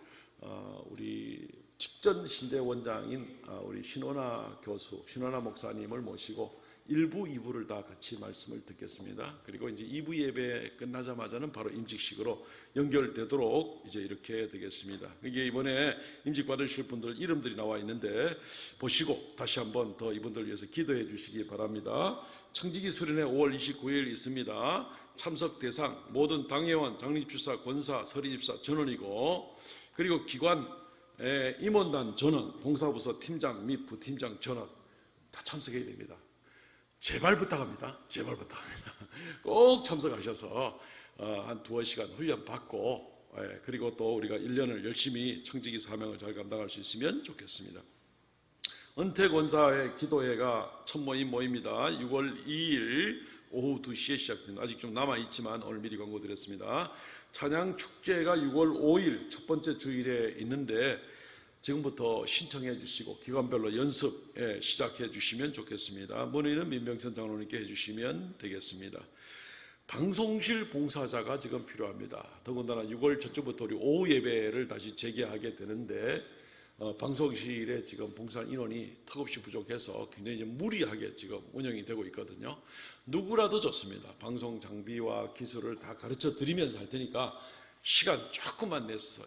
Speaker 3: 우리 직전 신대 원장인 우리 신원아 교수, 신원아 목사님을 모시고 1부, 2부를 다 같이 말씀을 듣겠습니다. 그리고 이제 2부 예배 끝나자마자는 바로 임직식으로 연결되도록 이제 이렇게 되겠습니다. 이게 이번에 임직 받으실 분들 이름들이 나와 있는데 보시고 다시 한번 더 이분들 위해서 기도해 주시기 바랍니다. 청지기 수련회 5월 29일 있습니다. 참석 대상 모든 당회원, 장립집사, 권사, 서리집사 전원이고 그리고 기관 임원단 전원, 봉사부서 팀장 및 부팀장 전원 다 참석해야 됩니다. 제발 부탁합니다. 제발 부탁합니다. 꼭 참석하셔서 한 두어 시간 훈련 받고 그리고 또 우리가 1년을 열심히 청지기 사명을 잘 감당할 수 있으면 좋겠습니다. 은퇴권사의 기도회가 첫 모임입니다. 6월 2일 오후 2시에 시작됩니다. 아직 좀 남아있지만 오늘 미리 광고드렸습니다. 찬양축제가 6월 5일 첫 번째 주일에 있는데 지금부터 신청해 주시고 기관별로 연습 시작해 주시면 좋겠습니다. 문의는 민병천 장로님께 해주시면 되겠습니다. 방송실 봉사자가 지금 필요합니다. 더군다나 6월 첫주부터 우리 오후 예배를 다시 재개하게 되는데 방송실에 지금 봉사 인원이 턱없이 부족해서 굉장히 이제 무리하게 지금 운영이 되고 있거든요. 누구라도 좋습니다. 방송 장비와 기술을 다 가르쳐 드리면서 할 테니까 시간 조금만 내서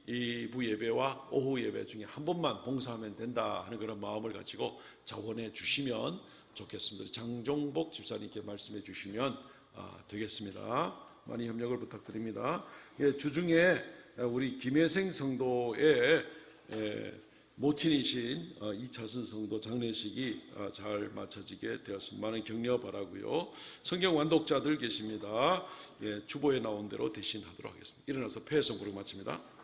Speaker 3: 2부 예배와 오후 예배 중에 한 번만 봉사하면 된다 하는 그런 마음을 가지고 자원해 주시면 좋겠습니다. 장종복 집사님께 말씀해 주시면 되겠습니다. 많이 협력을 부탁드립니다. 주중에 우리 김혜생 성도의 모친이신 이차순 성도 장례식이 잘 마쳐지게 되었습니다. 많은 격려 바라고요. 성경 완독자들 계십니다. 주보에 나온 대로 대신하도록 하겠습니다. 일어나서 폐회성 부르고 마칩니다.